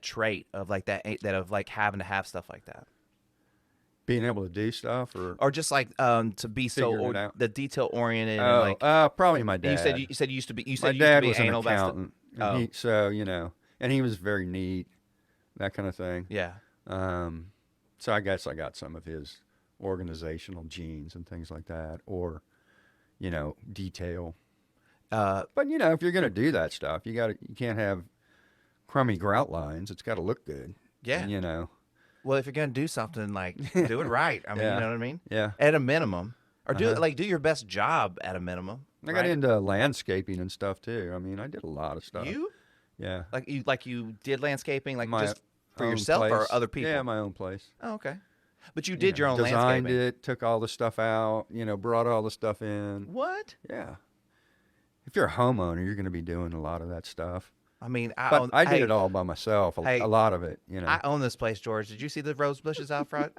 trait of like that of like having to have stuff like that, Being able to do stuff or just like to be so Figuring it out. the detail oriented. And Oh, like probably my and dad. you said you used to be. You My said you dad used was to be an anal about stuff. accountant. And Oh. so, you know, and he was very neat, that kind of thing. Yeah. So I guess I got some of his organizational genes and things like that, or, you know, detail. But, you know, if you're going to do that stuff, you can't have crummy grout lines. It's got to look good. Yeah. And, you know. Well, if you're gonna do something, like do it right. I mean, Yeah. you know what I mean? Yeah. At a minimum, or do Uh-huh. do your best job at a minimum. I got into landscaping and stuff too. I mean, I did a lot of stuff. You Yeah. like you did landscaping, like My just for own yourself or place. other people? Yeah, my own place. Oh, okay. But you did know, your own designed landscaping. it, took all the stuff out, you know, brought all the stuff in. What? Yeah. If you're a homeowner, you're going to be doing a lot of that stuff. I mean, But I did it all by myself, hey, a lot of it, you know. I own this place, George. Did you see the rose bushes out front?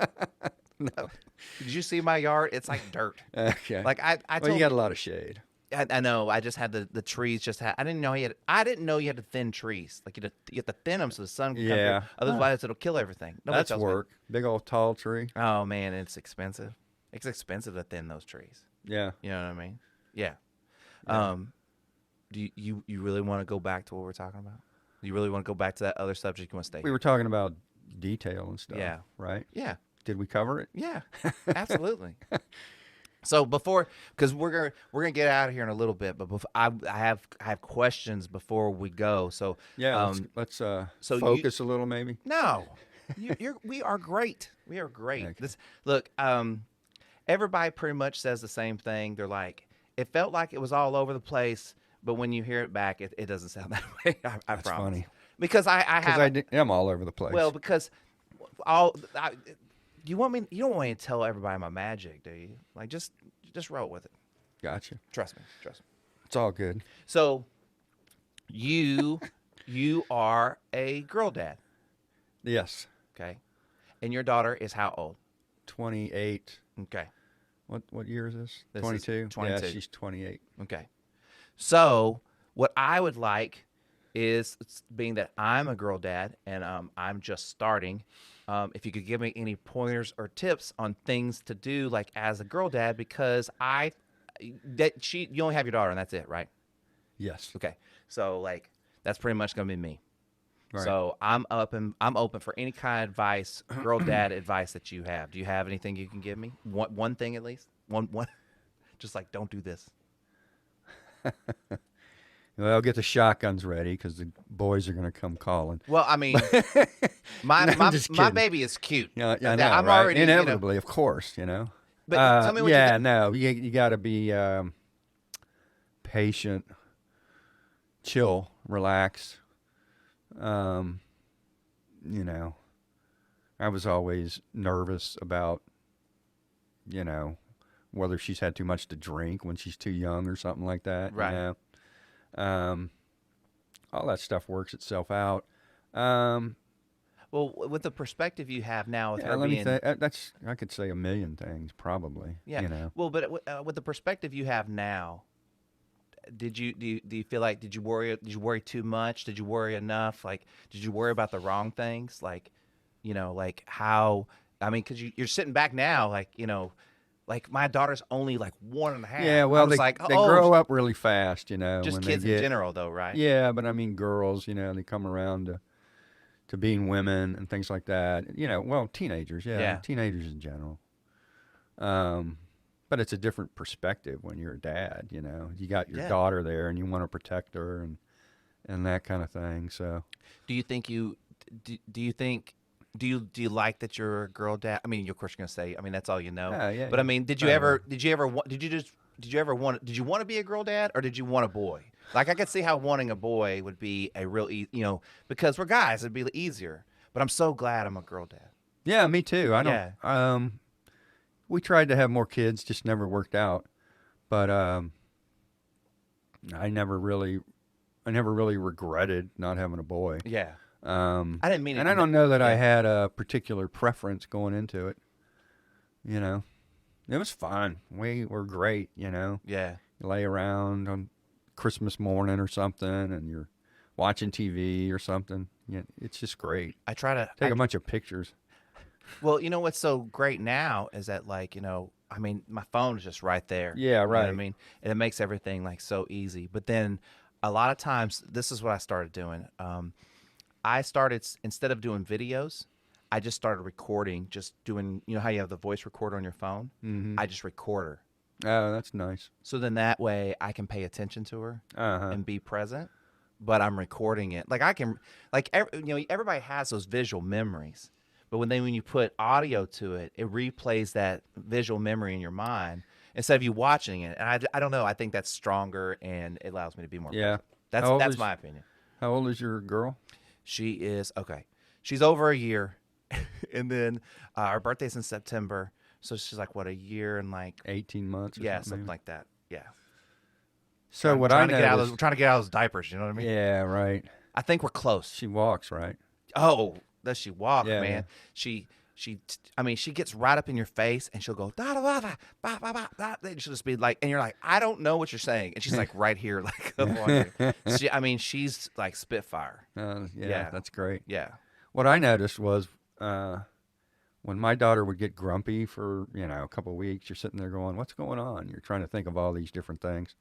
No. Did you see my yard? It's like dirt. Okay. Like I well, told you got a lot of shade. I know. I just had the trees. I didn't know you had to thin trees. Like you have to thin them so the sun can come Yeah. through. Otherwise, it'll kill everything. Nobody That's tells me. work. Big old tall tree. Oh man, it's expensive. It's expensive to thin those trees. Yeah. You know what I mean? Yeah. Yeah. Do you really want to go back to what we're talking about? Do you really want to go back to that other subject? You want to stay? We were talking about detail and stuff. Yeah. Right? Yeah. Did we cover it? Yeah. Absolutely. So because we're gonna get out of here in a little bit, but I have questions before we go. So Yeah. Let's so focus a little, maybe. no, we are great. We are great. Okay. Look, everybody pretty much says the same thing. They're like, it felt like it was all over the place, but when you hear it back, it doesn't sound that way. I That's promise. funny. Because I am all over the place. well, because you don't want me to tell everybody my magic, do you? Like just roll with it. Gotcha. Trust me. It's all good. So you are a girl dad, Yes. okay? And your daughter is how old? 28. Okay. What year is this? This is 22? 22. Yeah, she's 28. Okay. So what I would like is, being that I'm a girl dad and I'm just starting, if you could give me any pointers or tips on things to do, like as a girl dad, because you only have your daughter and that's it, right? Yes. Okay. So like that's pretty much gonna be me. Right. So I'm open for any kind of advice, girl dad advice that you have. Do you have anything you can give me? One thing at least. One. Just like, don't do this. Well, get the shotguns ready because the boys are going to come calling. Well, I mean, my No, I'm just my kidding. baby is cute. Yeah, I Now, know, I'm right? already, you know- Inevitably, of course, you know. But tell me what yeah, you no, you got to be patient, chill, relax. You know, I was always nervous about, you know, whether she's had too much to drink when she's too young or something like that. Right. You know? All that stuff works itself out. Well, with the perspective you have now with Yeah, her let being, me think. I could say a million things probably. yeah. You know. Well, but with the perspective you have now, do you feel like did you worry too much? Did you worry enough? Like, did you worry about the wrong things? Like, you know, like how? I mean, because you're sitting back now, like, you know, like my daughter's only like 1.5. Yeah, well, I was they like, they oh, grow up really fast, you know. just when kids they get, in general, though, right? Yeah, but I mean, girls, you know, they come around to being women and things like that. You know, well, teenagers, Yeah. teenagers in general. But it's a different perspective when you're a dad. You know, you got your Yeah. daughter there, and you want to protect her, and and that kind of thing. So Do you think you do you think do you like that you're a girl dad? I mean, of course you're gonna say. I mean, that's all you know. yeah. But I mean, did you Right ever away. did you ever want did you just did you ever want did you want to be a girl dad or did you want a boy? Like I could see how wanting a boy would be a real because we're guys it'd be easier. But I'm so glad I'm a girl dad. Yeah, me too. I don't. Yeah. We tried to have more kids, just never worked out. But I never really regretted not having a boy. Yeah. I I didn't mean it. And I don't know that I yeah. had a particular preference going into it. You know, it was fun. We were great. You know, Yeah. you lay around on Christmas morning or something, and you're watching TV or something. Yeah, it's just great. I try to Take a bunch of pictures. Well, you know what's so great now is that I mean, my phone is just right there. Yeah, You know what I right. mean? And it makes everything like so easy. But then a lot of times, this is what I started doing. I started instead of doing videos, I just started recording, just doing, you know how you have the voice recorder on your phone? Mm-hmm. I just record her. Oh, that's nice. So then that way I can pay attention to her Uh-huh. and be present, but I'm recording it. Like I can, everybody has those visual memories, but when you put audio to it, it replays that visual memory in your mind instead of you watching it. And I don't know. I think that's stronger and it allows me to be more Yeah. present. How old That's is- my opinion. How old is your girl? She is okay. She's over a year, and then our birthday's in September, so she's like what a year and like 18 months or yeah, something. something maybe? like that. Yeah. So what I trying to get out of noticed, those, trying to get out of those diapers. You know what I mean? yeah, right. I think we're close. She walks, right? Oh, does she walk, Yeah, man? I mean, she gets right up in your face and she'll go da da da da ba ba ba da. And she'll just be like, and you're like, I don't know what you're saying, and she's like right here, like up on you. I mean, she's like Spitfire. Yeah, Yeah. that's great. Yeah, What I noticed was when my daughter would get grumpy for, a couple of weeks, you're sitting there going, what's going on? You're trying to think of all these different things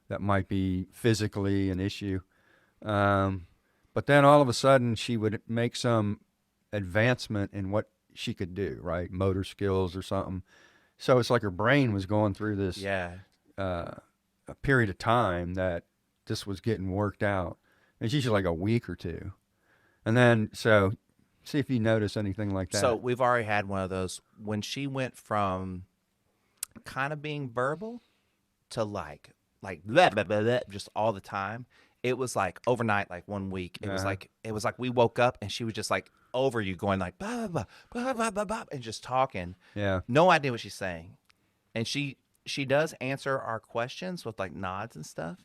that might be physically an issue. But then all of a sudden she would make some advancement in what she could do, right? Motor skills or something. So it's like her brain was going through this yeah. a period of time that this was getting worked out. It's usually like a week or two. And then, so see if you notice anything like that. So we've already had one of those when she went from kind of being verbal to like blah, blah, blah, blah, just all the time. It was like overnight, like 1 week. It was like we woke up and she was just like over you, going like blah blah blah blah blah blah, and just talking. Yeah. No idea what she's saying, and she does answer our questions with like nods and stuff,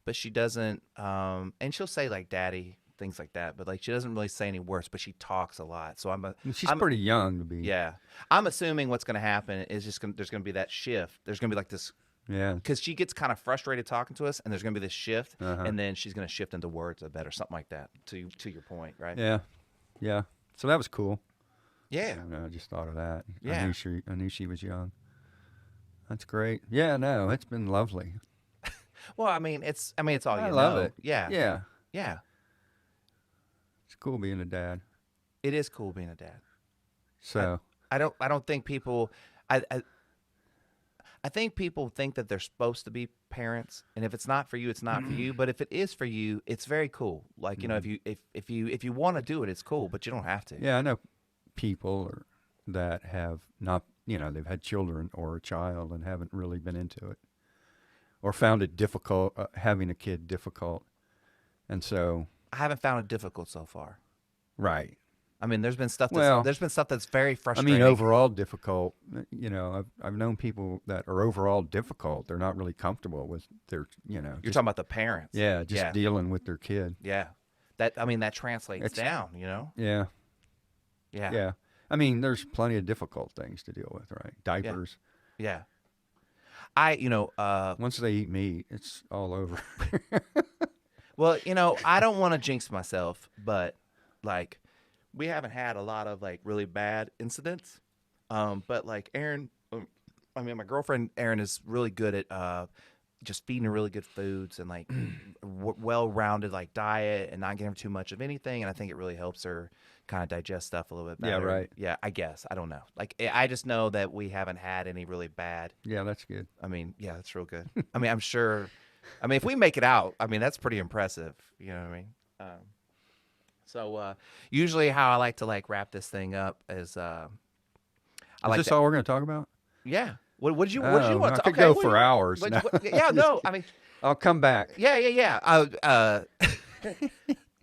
but she doesn't. And she'll say like "daddy," things like that, but like she doesn't really say any words. But she talks a lot, so She's I'm pretty young to be. yeah. I'm assuming what's going to happen is there's going to be that shift. There's going to be like this. Yeah. Because she gets kind of frustrated talking to us, and there's going to be this shift, Uh-huh. and then she's going to shift into words a bit or something like that. To your point, right? Yeah. Yeah. So that was cool. Yeah. I just thought of that. Yeah. I knew she was young. That's great. Yeah, no, it's been lovely. Well, I mean, it's all I you love know. it. Yeah. Yeah. Yeah. It's cool being a dad. It is cool being a dad. So, I don't think people. I think people think that they're supposed to be parents, and if it's not for you, it's not for you. But if it is for you, it's very cool. Like if you want to do it, it's cool, but you don't have to. yeah, I know people that have not, they've had children or a child and haven't really been into it or found it difficult, having a kid difficult. And so, I haven't found it difficult so far. right. I mean, there's been stuff Well, that's very I frustrating. mean, overall difficult, I've known people that are overall difficult. They're not really comfortable with their, You're talking about the parents. yeah, just yeah. dealing with their kid. Yeah. That translates It's- down, you know? Yeah. Yeah. Yeah. I mean, there's plenty of difficult things to deal with, right? Diapers. Yeah. Once they eat meat, it's all over. Well, I don't want to jinx myself, but like we haven't had a lot of like really bad incidents. But like Erin, my girlfriend Erin is really good at just feeding her really good foods and like well-rounded like diet and not getting too much of anything. And I think it really helps her kind of digest stuff a little bit Yeah, better. right. Yeah, I guess. I don't know. Like I just know that we haven't had any really bad. Yeah, that's good. I mean, yeah, that's real good. I mean, I'm sure I mean, if we make it out, I mean, that's pretty impressive. You know what I mean? So usually how I like to like wrap this thing up is I Is like this to, all we're going to talk about? yeah. What did you Oh, want I to could okay, go what for do you- hours. but- No. yeah, no. I mean, I'll come back. yeah.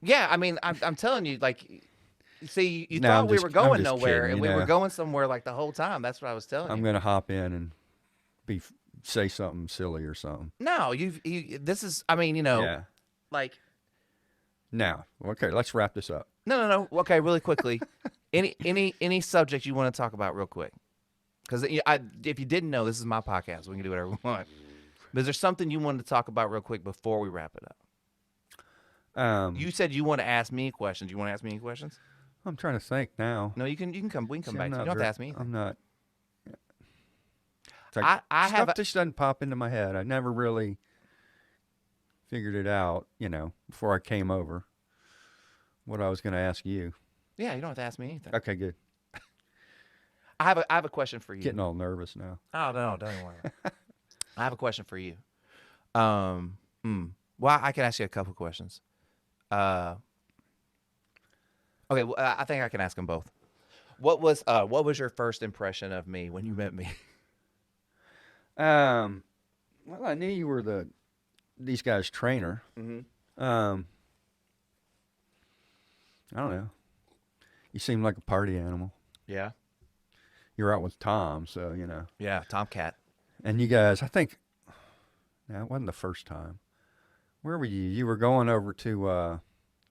Yeah, I mean, I'm telling you, like, see, you No, thought I'm we just- were I'm going just nowhere, kidding, and you we were know. going somewhere like the whole time. That's what I was telling I'm you. going to hop in and say something silly or something. No, this is, I mean, you know, Yeah. like, Now, okay, let's wrap this up. no. Okay, really quickly, any subject you want to talk about, real quick, because if you didn't know, this is my podcast. We can do whatever we want. But is there something you wanted to talk about real quick before we wrap it up? You said you want to ask me questions. You want to ask me any questions? I'm trying to think now. No, you can come. We can come See, back. I'm To you. You not don't have to very- ask me anything. I'm not. It's like, I stuff have a- just doesn't pop into my head. I never really figured it out, before I came over, what I was going to ask you. Yeah, you don't have to ask me anything. Okay, good. I have a question for you. Getting all nervous now. Oh no, don't worry. I have a question for you. Well, I can ask you a couple questions. Okay, well, I think I can ask them both. What was your first impression of me when you met me? Well, I knew you were these guys' trainer. Mm-hmm. I don't know. You seem like a party animal. Yeah. You're out with Tom, so Yeah, Tomcat. And you guys, I think, no, it wasn't the first time. Where were you? You were going over to,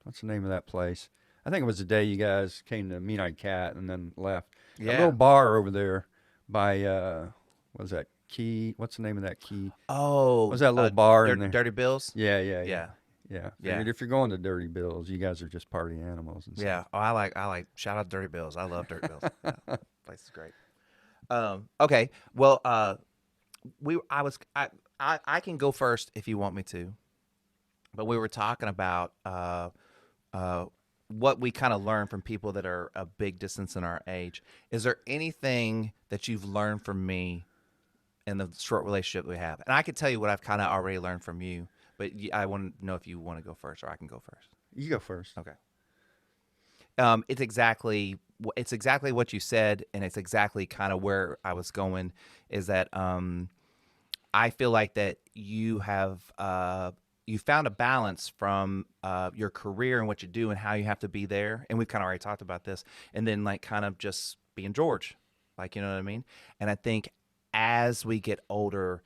what's the name of that place? I think it was the day you guys came to Midnight Cat and then left. A Yeah. little bar over there by, what was that, Key? What's the name of that Key? Oh, What was that little bar in there? Dirty Bills. Yeah. Yeah. Yeah. Yeah. Figured if you're going to Dirty Bills, you guys are just party animals. And Yeah. stuff. Oh, I like. Shout out Dirty Bills. I love Dirty Bills. Yeah, place is great. Okay. Well, I can go first if you want me to, but we were talking about what we kind of learn from people that are a big distance in our age. Is there anything that you've learned from me in the short relationship we have? And I could tell you what I've kind of already learned from you, but I want to know if you want to go first or I can go first. You go first. Okay. It's exactly what you said, and it's exactly kind of where I was going. Is that I feel like that you have you found a balance from your career and what you do and how you have to be there, and we've kind of already talked about this, and then like kind of just being George, like, you know what I mean? And I think as we get older,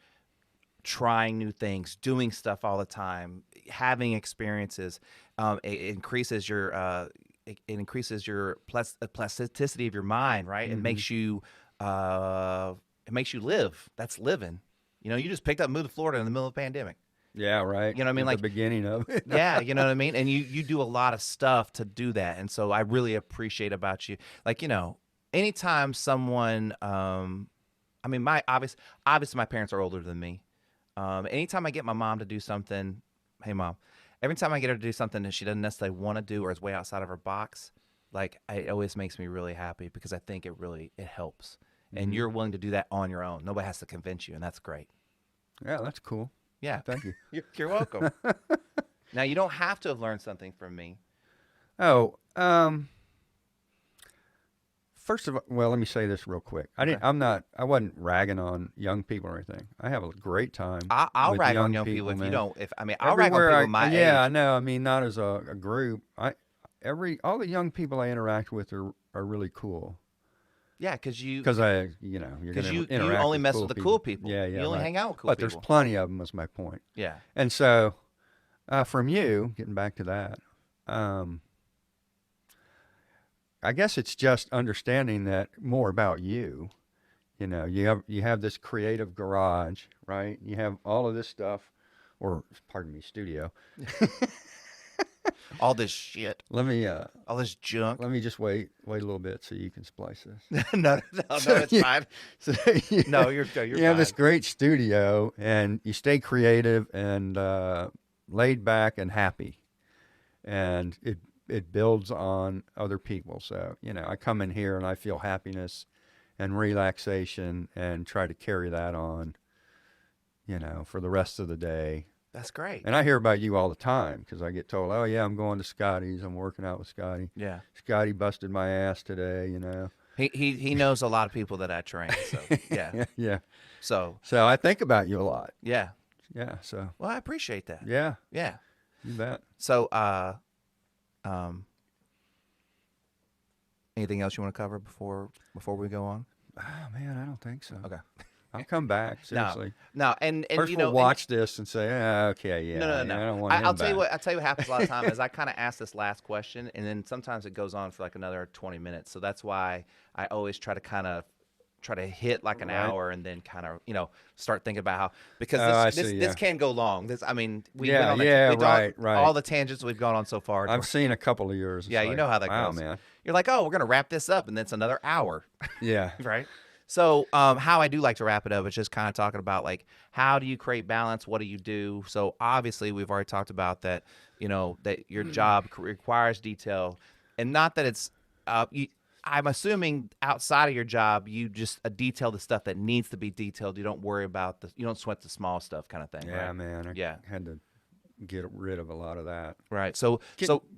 trying new things, doing stuff all the time, having experiences, it increases your plasticity of your mind, right? Mm-hmm. It makes you live. That's living. You just picked up and moved to Florida in the middle of the pandemic. Yeah, right. You know what I mean? At Like the beginning of it. Yeah, you know what I mean? And you do a lot of stuff to do that. And so I really appreciate about you. Like, anytime someone I mean, obviously my parents are older than me. Anytime I get my mom to do something, hey mom, every time I get her to do something that she doesn't necessarily want to do or is way outside of her box, like it always makes me really happy because I think it helps. And you're willing to do that on your own. Nobody has to convince you, and that's great. Yeah, that's cool. Yeah. Thank you. You're welcome. Now, you don't have to have learned something from me. Oh, first of all, well, let me say this real quick. I wasn't ragging on young people or anything. I have a great time. I'll with rag on young people if man. you don't. I'll rag on people my age. Yeah, I know. I mean, not as a group. All the young people I interact with are really cool. Yeah, because you're Because you interact only mess with the cool people. people. Yeah, You only right. hang out with cool But people. there's plenty of them. Is my point. Yeah. And so, from you, getting back to that, I guess it's just understanding that more about you. You have this creative garage, right? You have all of this stuff, or pardon me, studio. All this shit. Let me All this junk. let me just wait a little bit so you can splice this. no, it's fine. So you, No, you're you fine. have this great studio, and you stay creative and laid back and happy, and it builds on other people. So I come in here and I feel happiness and relaxation, and try to carry that on, for the rest of the day. That's great. And I hear about you all the time because I get told, "Oh yeah, I'm going to Scotty's. I'm working out with Scotty. Yeah. Scotty busted my ass today." You know. He knows a lot of people that I train. So yeah. Yeah. So So I think about you a lot. yeah. Yeah. So Well, I appreciate that. yeah, Yeah. you bet. So anything else you want to cover before we go on? Oh man, I don't think so. Okay. I'll come back seriously. No, and First you we'll know, watch this and say, okay, yeah. no. I don't want him I'll tell you back. I'll tell you what happens a lot of time is I kind of ask this last question, and then sometimes it goes on for like another 20 minutes. So that's why I always try to hit like an Right. hour, and then kind of start thinking about how, because Oh, I this see, this yeah. can go long. This, I mean, we Yeah, went on yeah, we've gone- right. all the tangents we've gone on so far. I've seen a couple of yours. It's Yeah, you like, know how that wow, goes. man. You're like, oh, we're gonna wrap this up, and then it's another hour. Yeah. Right. So how I do like to wrap it up is just kind of talking about like, how do you create balance? What do you do? So obviously we've already talked about that, that your job requires detail, and not that it's, I'm assuming outside of your job, you just detail the stuff that needs to be detailed. You don't worry about you don't sweat the small stuff kind of thing. Yeah, right? man. I had to get rid of a lot of that. Right. So,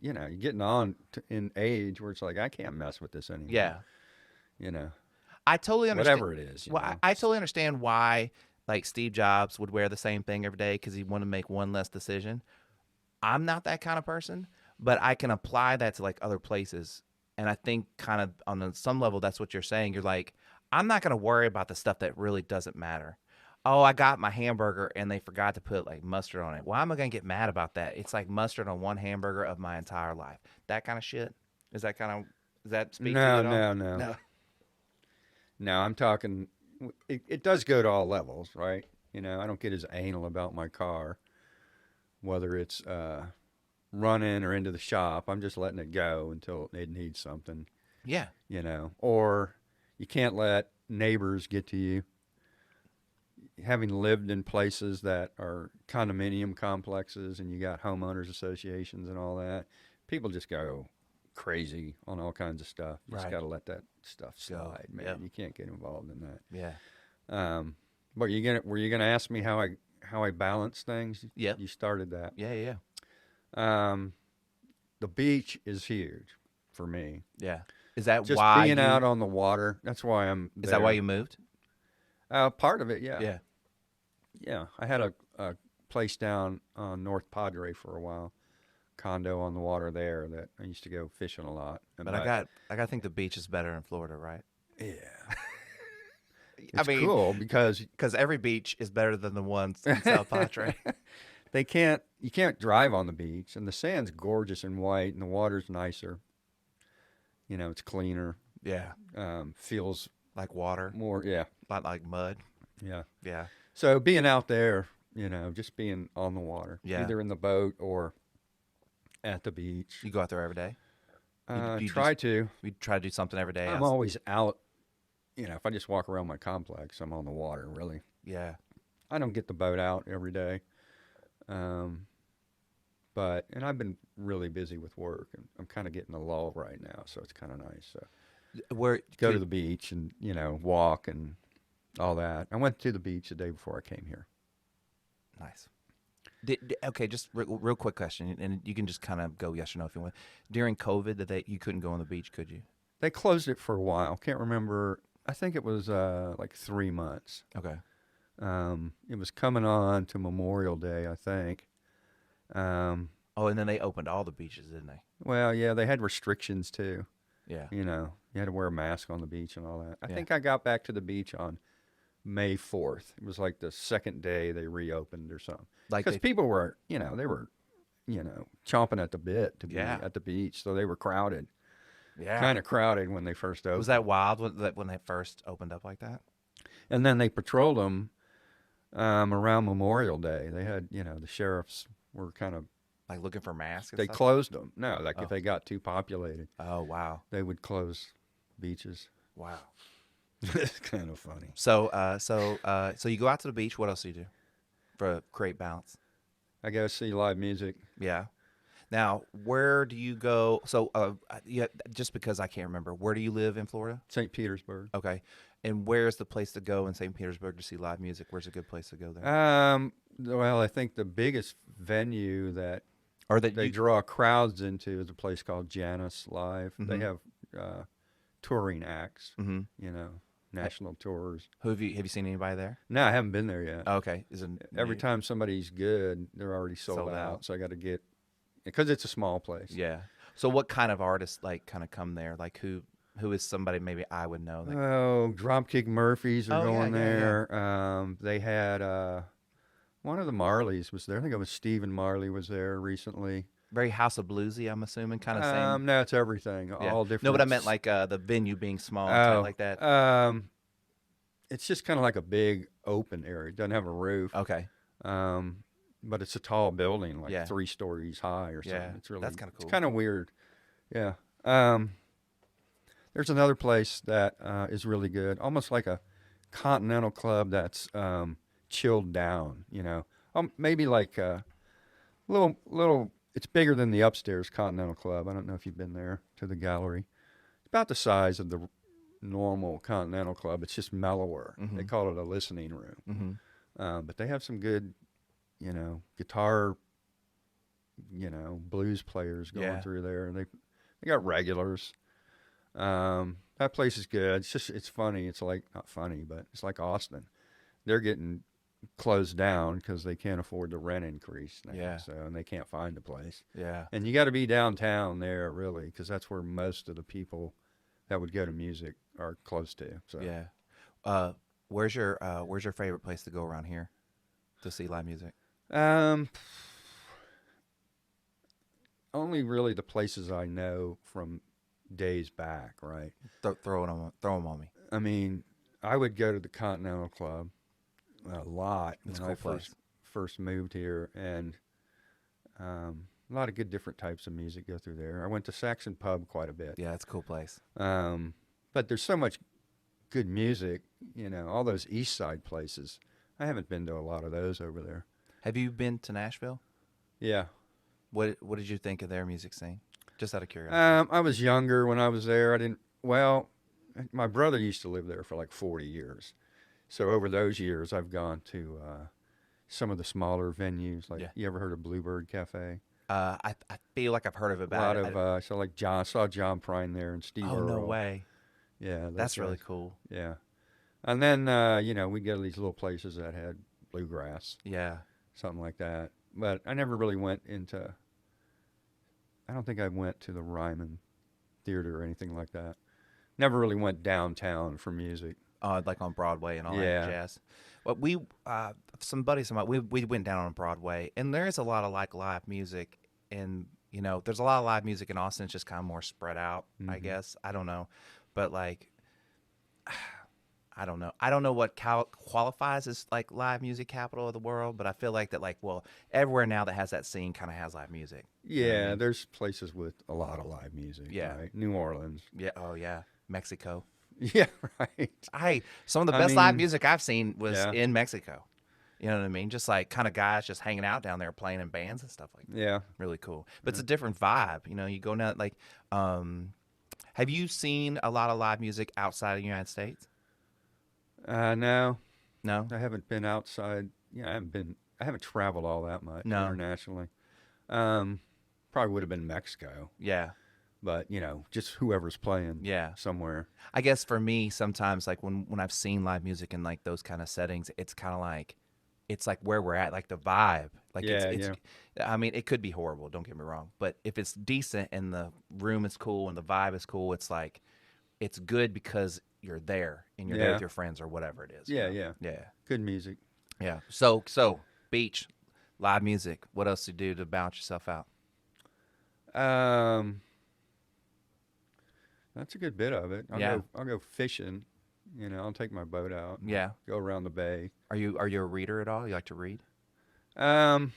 You're getting on in age where it's like, I can't mess with this anymore. yeah. I totally understand. Whatever it is. Well, I totally understand why, like, Steve Jobs would wear the same thing every day because he wanted to make one less decision. I'm not that kind of person, but I can apply that to like other places. And I think kind of on some level, that's what you're saying. You're like, I'm not going to worry about the stuff that really doesn't matter. Oh, I got my hamburger and they forgot to put like mustard on it. Why am I going to get mad about that? It's like mustard on one hamburger of my entire life. That kind of shit. Does that speak to you at all? No. No, I'm talking, it does go to all levels, right? I don't get as anal about my car, whether it's running or into the shop. I'm just letting it go until it needs something. Yeah. Or you can't let neighbors get to you. Having lived in places that are condominium complexes and you got homeowners associations and all that, people just go crazy on all kinds of stuff. You just Right. got to let that stuff slide, man. Yep. You can't get involved in that. Yeah. But were you gonna ask me how I balance things? Yep. You started that. Yeah. The beach is huge for me. Yeah. Is that Just why being out on the water. That's why I'm Is that why you moved? Part of it, yeah. Yeah. Yeah. I had a place down on North Padre for a while. Condo on the water there that I used to go fishing a lot. But I got to think the beach is better in Florida, right? Yeah. I It's mean, cool because every beach is better than the ones in South Padre. you can't drive on the beach, and the sand's gorgeous and white, and the water's nicer. It's cleaner. Yeah. Feels Like water, more, yeah, not like mud. yeah. Yeah. So being out there, just being on the water, Yeah. either in the boat or at the beach. You go out there every day? You Try to. We try to do something every day. I'm always out. If I just walk around my complex, I'm on the water, really. Yeah. I don't get the boat out every day. But I've been really busy with work, and I'm kind of getting a lull right now, so it's kind of nice. So go to the beach and, walk and all that. I went to the beach the day before I came here. Nice. Okay, just real quick question, and you can just kind of go yes or no if you want. During COVID, you couldn't go on the beach, could you? They closed it for a while. Can't remember. I think it was like 3 months. Okay. It was coming on to Memorial Day, I think. And then they opened all the beaches, didn't they? Well, yeah, they had restrictions too. Yeah. You had to wear a mask on the beach and all that. I Yeah. think I got back to the beach on May 4th. It was like the second day they reopened or something. Because people were, they were, chomping at the bit to be at the beach. So they were crowded. Yeah. Kind of crowded when they first opened. Was that wild when they first opened up like that? And then they patrolled them around Memorial Day. They had, the sheriffs were kind of, Like looking for masks and they stuff? closed them. No, if they got too populated, Oh, wow. they would close beaches. Wow. It's kind of funny. So you go out to the beach. What else do you do for create balance? I go see live music. Yeah. Now, where do you go? So, just because I can't remember, where do you live in Florida? St. Petersburg. Okay. And where's the place to go in St. Petersburg to see live music? Where's a good place to go there? Well, I think the biggest venue that Or that they you, draw crowds into is a place called Janus Live. They Mhm. have touring acts, hmm national tours. Who have you seen anybody there? No, I haven't been there yet. Oh, okay. Is it Every time somebody's good, they're already sold Sold out. out. So I got to get, because it's a small place. Yeah. So what kind of artists like kind of come there? Like who is somebody maybe I would know? Like, Oh, Dropkick Murphys are Oh, yeah, going yeah, yeah. there. They had one of the Marleys was there. I think it was Stephen Marley was there recently. very House of Bluesy, I'm assuming, kind of same. No, it's everything, Yeah. all different. No, but I meant like the venue being small, and tight like that. It's just kind of like a big open area. It doesn't have a roof. Okay. But it's a tall building, like Yeah. 3 stories high or something. Yeah, It's really that's kinda cool. It's kind of weird. Yeah. There's another place that is really good, almost like a continental club that's chilled down. Maybe like a little. It's bigger than the upstairs Continental Club. I don't know if you've been there to the gallery. It's about the size of the normal Continental Club. It's just mellower. They call it a listening room. But they have some good, guitar, blues players going Yeah. through there. They got regulars. That place is good. It's funny. It's like, not funny, but it's like Austin. They're getting closed down because they can't afford the rent increase now. Yeah. And they can't find a place. Yeah. And you got to be downtown there, really, because that's where most of the people that would go to music are close to. So Yeah. Where's your favorite place to go around here to see live music? Only really the places I know from days back, right? Throw them on me. I mean, I would go to the Continental Club a lot It's a when I cool place. first moved here, and a lot of good different types of music go through there. I went to Saxon Pub quite a bit. Yeah, it's a cool place. But there's so much good music, all those East Side places. I haven't been to a lot of those over there. Have you been to Nashville? Yeah. What did you think of their music scene? Just out of curiosity. I was younger when I was there. My brother used to live there for like 40 years. So over those years, I've gone to some of the smaller venues. Like, Yeah. you ever heard of Bluebird Cafe? I feel like I've heard of it. A lot of I saw John Prine there and Steve Oh, Earle. no way. Yeah, That's really right. cool. Yeah, and then we go to these little places that had bluegrass, Yeah. something like that. But I never really went into. I don't think I went to the Ryman Theater or anything like that. Never really went downtown for music. Like on Broadway and all Yeah. that jazz. But some buddies of mine, we went down on Broadway, and there is a lot of like live music, and there's a lot of live music in Austin. It's just kind of more spread out, I guess. I don't know, but like, I don't know. I don't know what qualifies as like live music capital of the world, but I feel like that everywhere now that has that scene kind of has live music. You know what I Yeah, mean? there's places with a lot of live music. Yeah. Right? New Orleans. Yeah. Oh yeah. Mexico. Yeah, right. Some of the I best live mean, music I've seen was yeah. in Mexico. You know what I mean? Just like kind of guys just hanging out down there playing in bands and stuff like that. Yeah. Really cool. But it's a different vibe. You go down have you seen a lot of live music outside of the United States? No, No? I haven't been outside. Yeah, I haven't traveled all that much No. internationally. Probably would have been Mexico, Yeah. but just whoever's playing Yeah. somewhere. I guess for me, sometimes like when I've seen live music in like those kind of settings, it's kind of like, it's like where we're at, like the vibe. Like it's I mean, it could be horrible, don't get me wrong, but if it's decent and the room is cool and the vibe is cool, it's like, it's good because you're there and you're there Yeah. with your friends or whatever it is. Yeah, you know? yeah. Yeah. Good music. Yeah. So beach, live music. What else do you do to balance yourself out? That's a good bit of it. Yeah. I'll go fishing. I'll take my boat out. and Yeah. Go around the bay. Are you a reader at all? You like to read? I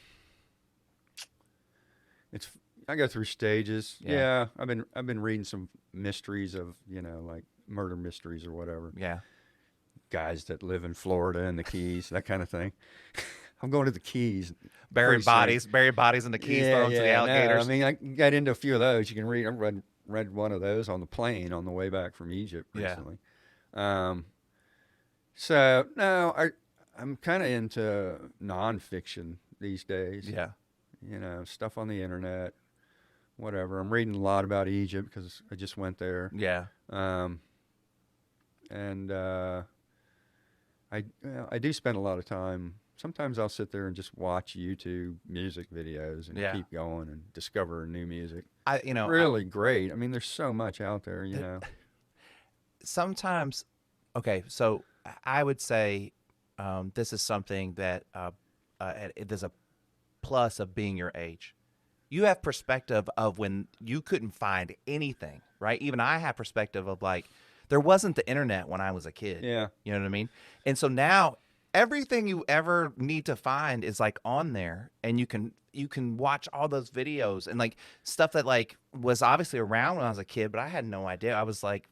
go through stages. Yeah. Yeah. I've been reading some mysteries of, like murder mysteries or whatever. Yeah. Guys that live in Florida and the Keys, that kind of thing. I'm going to the Keys. Buried pretty soon. bodies in the Keys, throw them to the no, alligators. I mean, I got into a few of those. You can read. I read one of those on the plane on the way back from Egypt Yeah. recently. So no, I'm kind of into nonfiction these days. Yeah. You know, stuff on the internet, whatever. I'm reading a lot about Egypt because I just went there. Yeah. And I do spend a lot of time. Sometimes I'll sit there and just watch YouTube music videos and Yeah. keep going and discover new music. I Really great. I mean, there's so much out there, you know. sometimes, okay, so I would say this is something that there's a plus of being your age. You have perspective of when you couldn't find anything, right? Even I have perspective of like, there wasn't the internet when I was a kid. Yeah. You know what I mean? And so now everything you ever need to find is like on there, and you can watch all those videos and like stuff that like was obviously around when I was a kid, but I had no idea. I was like,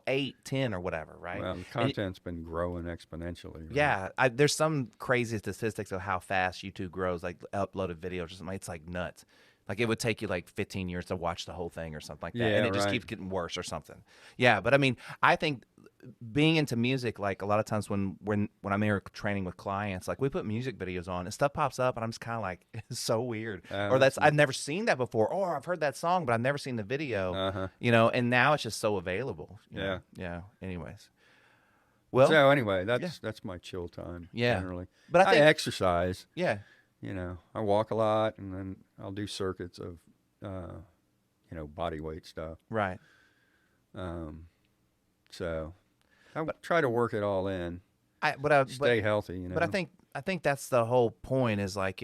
8, 10 or whatever, right? Well, the content's been growing exponentially. Right? Yeah, there's some crazy statistics of how fast YouTube grows, like uploaded videos or something. It's like nuts. Like it would take you like 15 years to watch the whole thing or something like that, Yeah, and it just right. keeps getting worse or something. Yeah, but I mean, I think being into music, like a lot of times when I'm here training with clients, like we put music videos on and stuff pops up, and I'm just kind of like, it's so weird, or that's I've never seen that before, or I've heard that song, but I've never seen the video, and now it's just so available. Yeah. Yeah. Anyways, well, So anyway, that's my chill time. Yeah. Generally, but I I think, exercise. yeah, You know, I walk a lot, and then I'll do circuits of, body weight stuff. right. So I try to work it all in. Stay healthy. You know, But I think that's the whole point is like,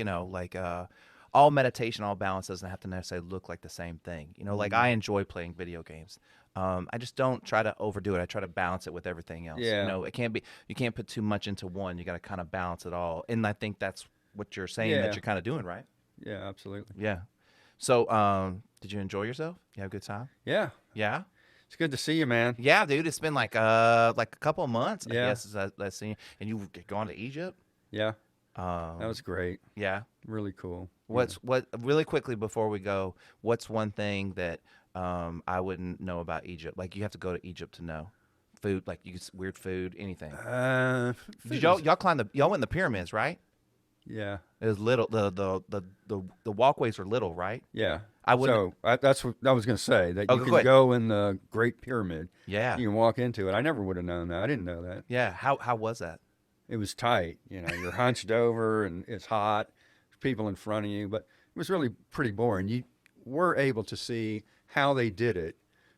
all meditation, all balance doesn't have to necessarily look like the same thing. Like I enjoy playing video games. I just don't try to overdo it. I try to balance it with everything else. Yeah. You can't put too much into one. You got to kind of balance it all. And I think that's what you're saying Yeah. that you're kind of doing, right? Yeah, absolutely. Yeah. So, did you enjoy yourself? You have a good time? Yeah, Yeah. it's good to see you, man. Yeah, dude. It's been like a couple of months, I Yeah. guess, since I've seen you. And you've gone to Egypt? Yeah, that was great. Yeah. Really cool. What really quickly before we go, what's one thing that I wouldn't know about Egypt? Like you have to go to Egypt to know food, like weird food, anything. Did y'all went in the pyramids, right? Yeah, It was little. The walkways were little, right? yeah. I wouldn't. So that's what I was going to say. That Oh, you go can ahead. go in the Great Pyramid. Yeah. You can walk into it. I never would have known that. I didn't know that. Yeah. How was that? It was tight. You're hunched over and it's hot. There's people in front of you, but it was really pretty boring. You were able to see how they did it.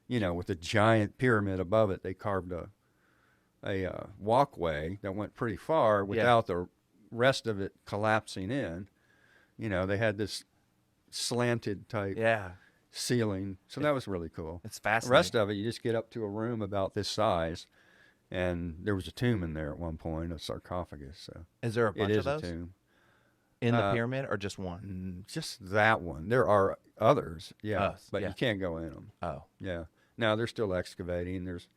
With the giant pyramid above it, they carved a walkway that went pretty far without the rest of it collapsing in. They had this slanted type Yeah. ceiling, so that was really cool. It's The fascinating. rest of it, you just get up to a room about this size, and there was a tomb in there at one point, a sarcophagus. So Is there a it bunch is of those a tomb. in the pyramid or just one? Just that one. There are others, yeah, but yeah. you can't go in them. Oh, Yeah. Now they're still excavating. There's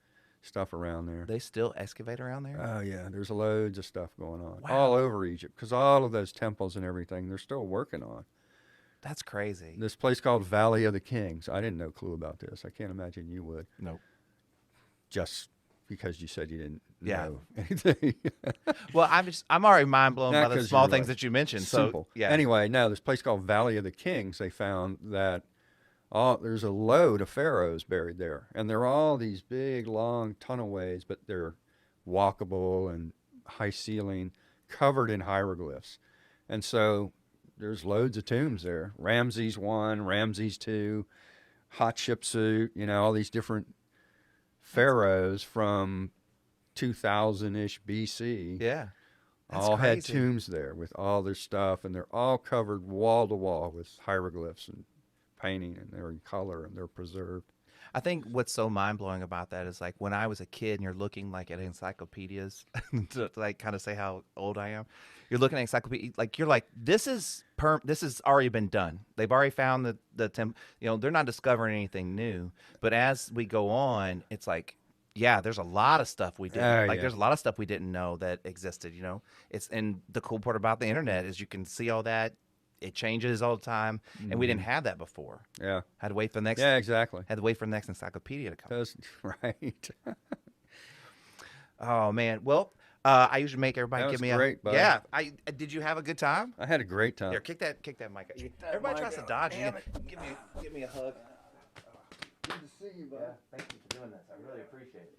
stuff around there. they still excavate around there? Oh yeah, there's loads of stuff going on Wow. all over Egypt because all of those temples and everything they're still working on. That's crazy. This place called Valley of the Kings. I didn't know clue about this. I can't imagine you would. Nope. Just because you said you didn't Yeah. know anything. Well, I'm already mind blown Not by the 'cause small you're, things like, that you mentioned. Simple. So yeah. Anyway, no, this place called Valley of the Kings. They found that there's a load of pharaohs buried there, and they're all these big, long tunnelways, but they're walkable and high ceiling, covered in hieroglyphs, and so there's loads of tombs there. Ramses I, Ramses II, Hatshepsut, all these different pharaohs from 2000-ish BC. Yeah. That's All had crazy. tombs there with all their stuff, and they're all covered wall to wall with hieroglyphs and painting, and they're in color and they're preserved. I think what's so mind blowing about that is like when I was a kid and you're looking like at encyclopedias to like kind of say how old I am. You're looking at encyclopedia like you're like this is already been done. They've already found they're not discovering anything new. But as we go on, it's like there's a lot of stuff we didn't yeah. there's a lot of stuff we didn't know that existed, It's and the cool part about the internet is you can see all that. It changes all the time, and we didn't have that before. Yeah. Had to wait for the next. Yeah, exactly. Had to wait for the next encyclopedia to come. That's right. Oh man. Well, I usually make everybody That give was me great, bud. Yeah. Did you have a good time? I had a great time. Here, kick that mic. Everybody tries to dodge you. Give me a hug. Good to see you, bud. Thank you for doing this. I really appreciate it.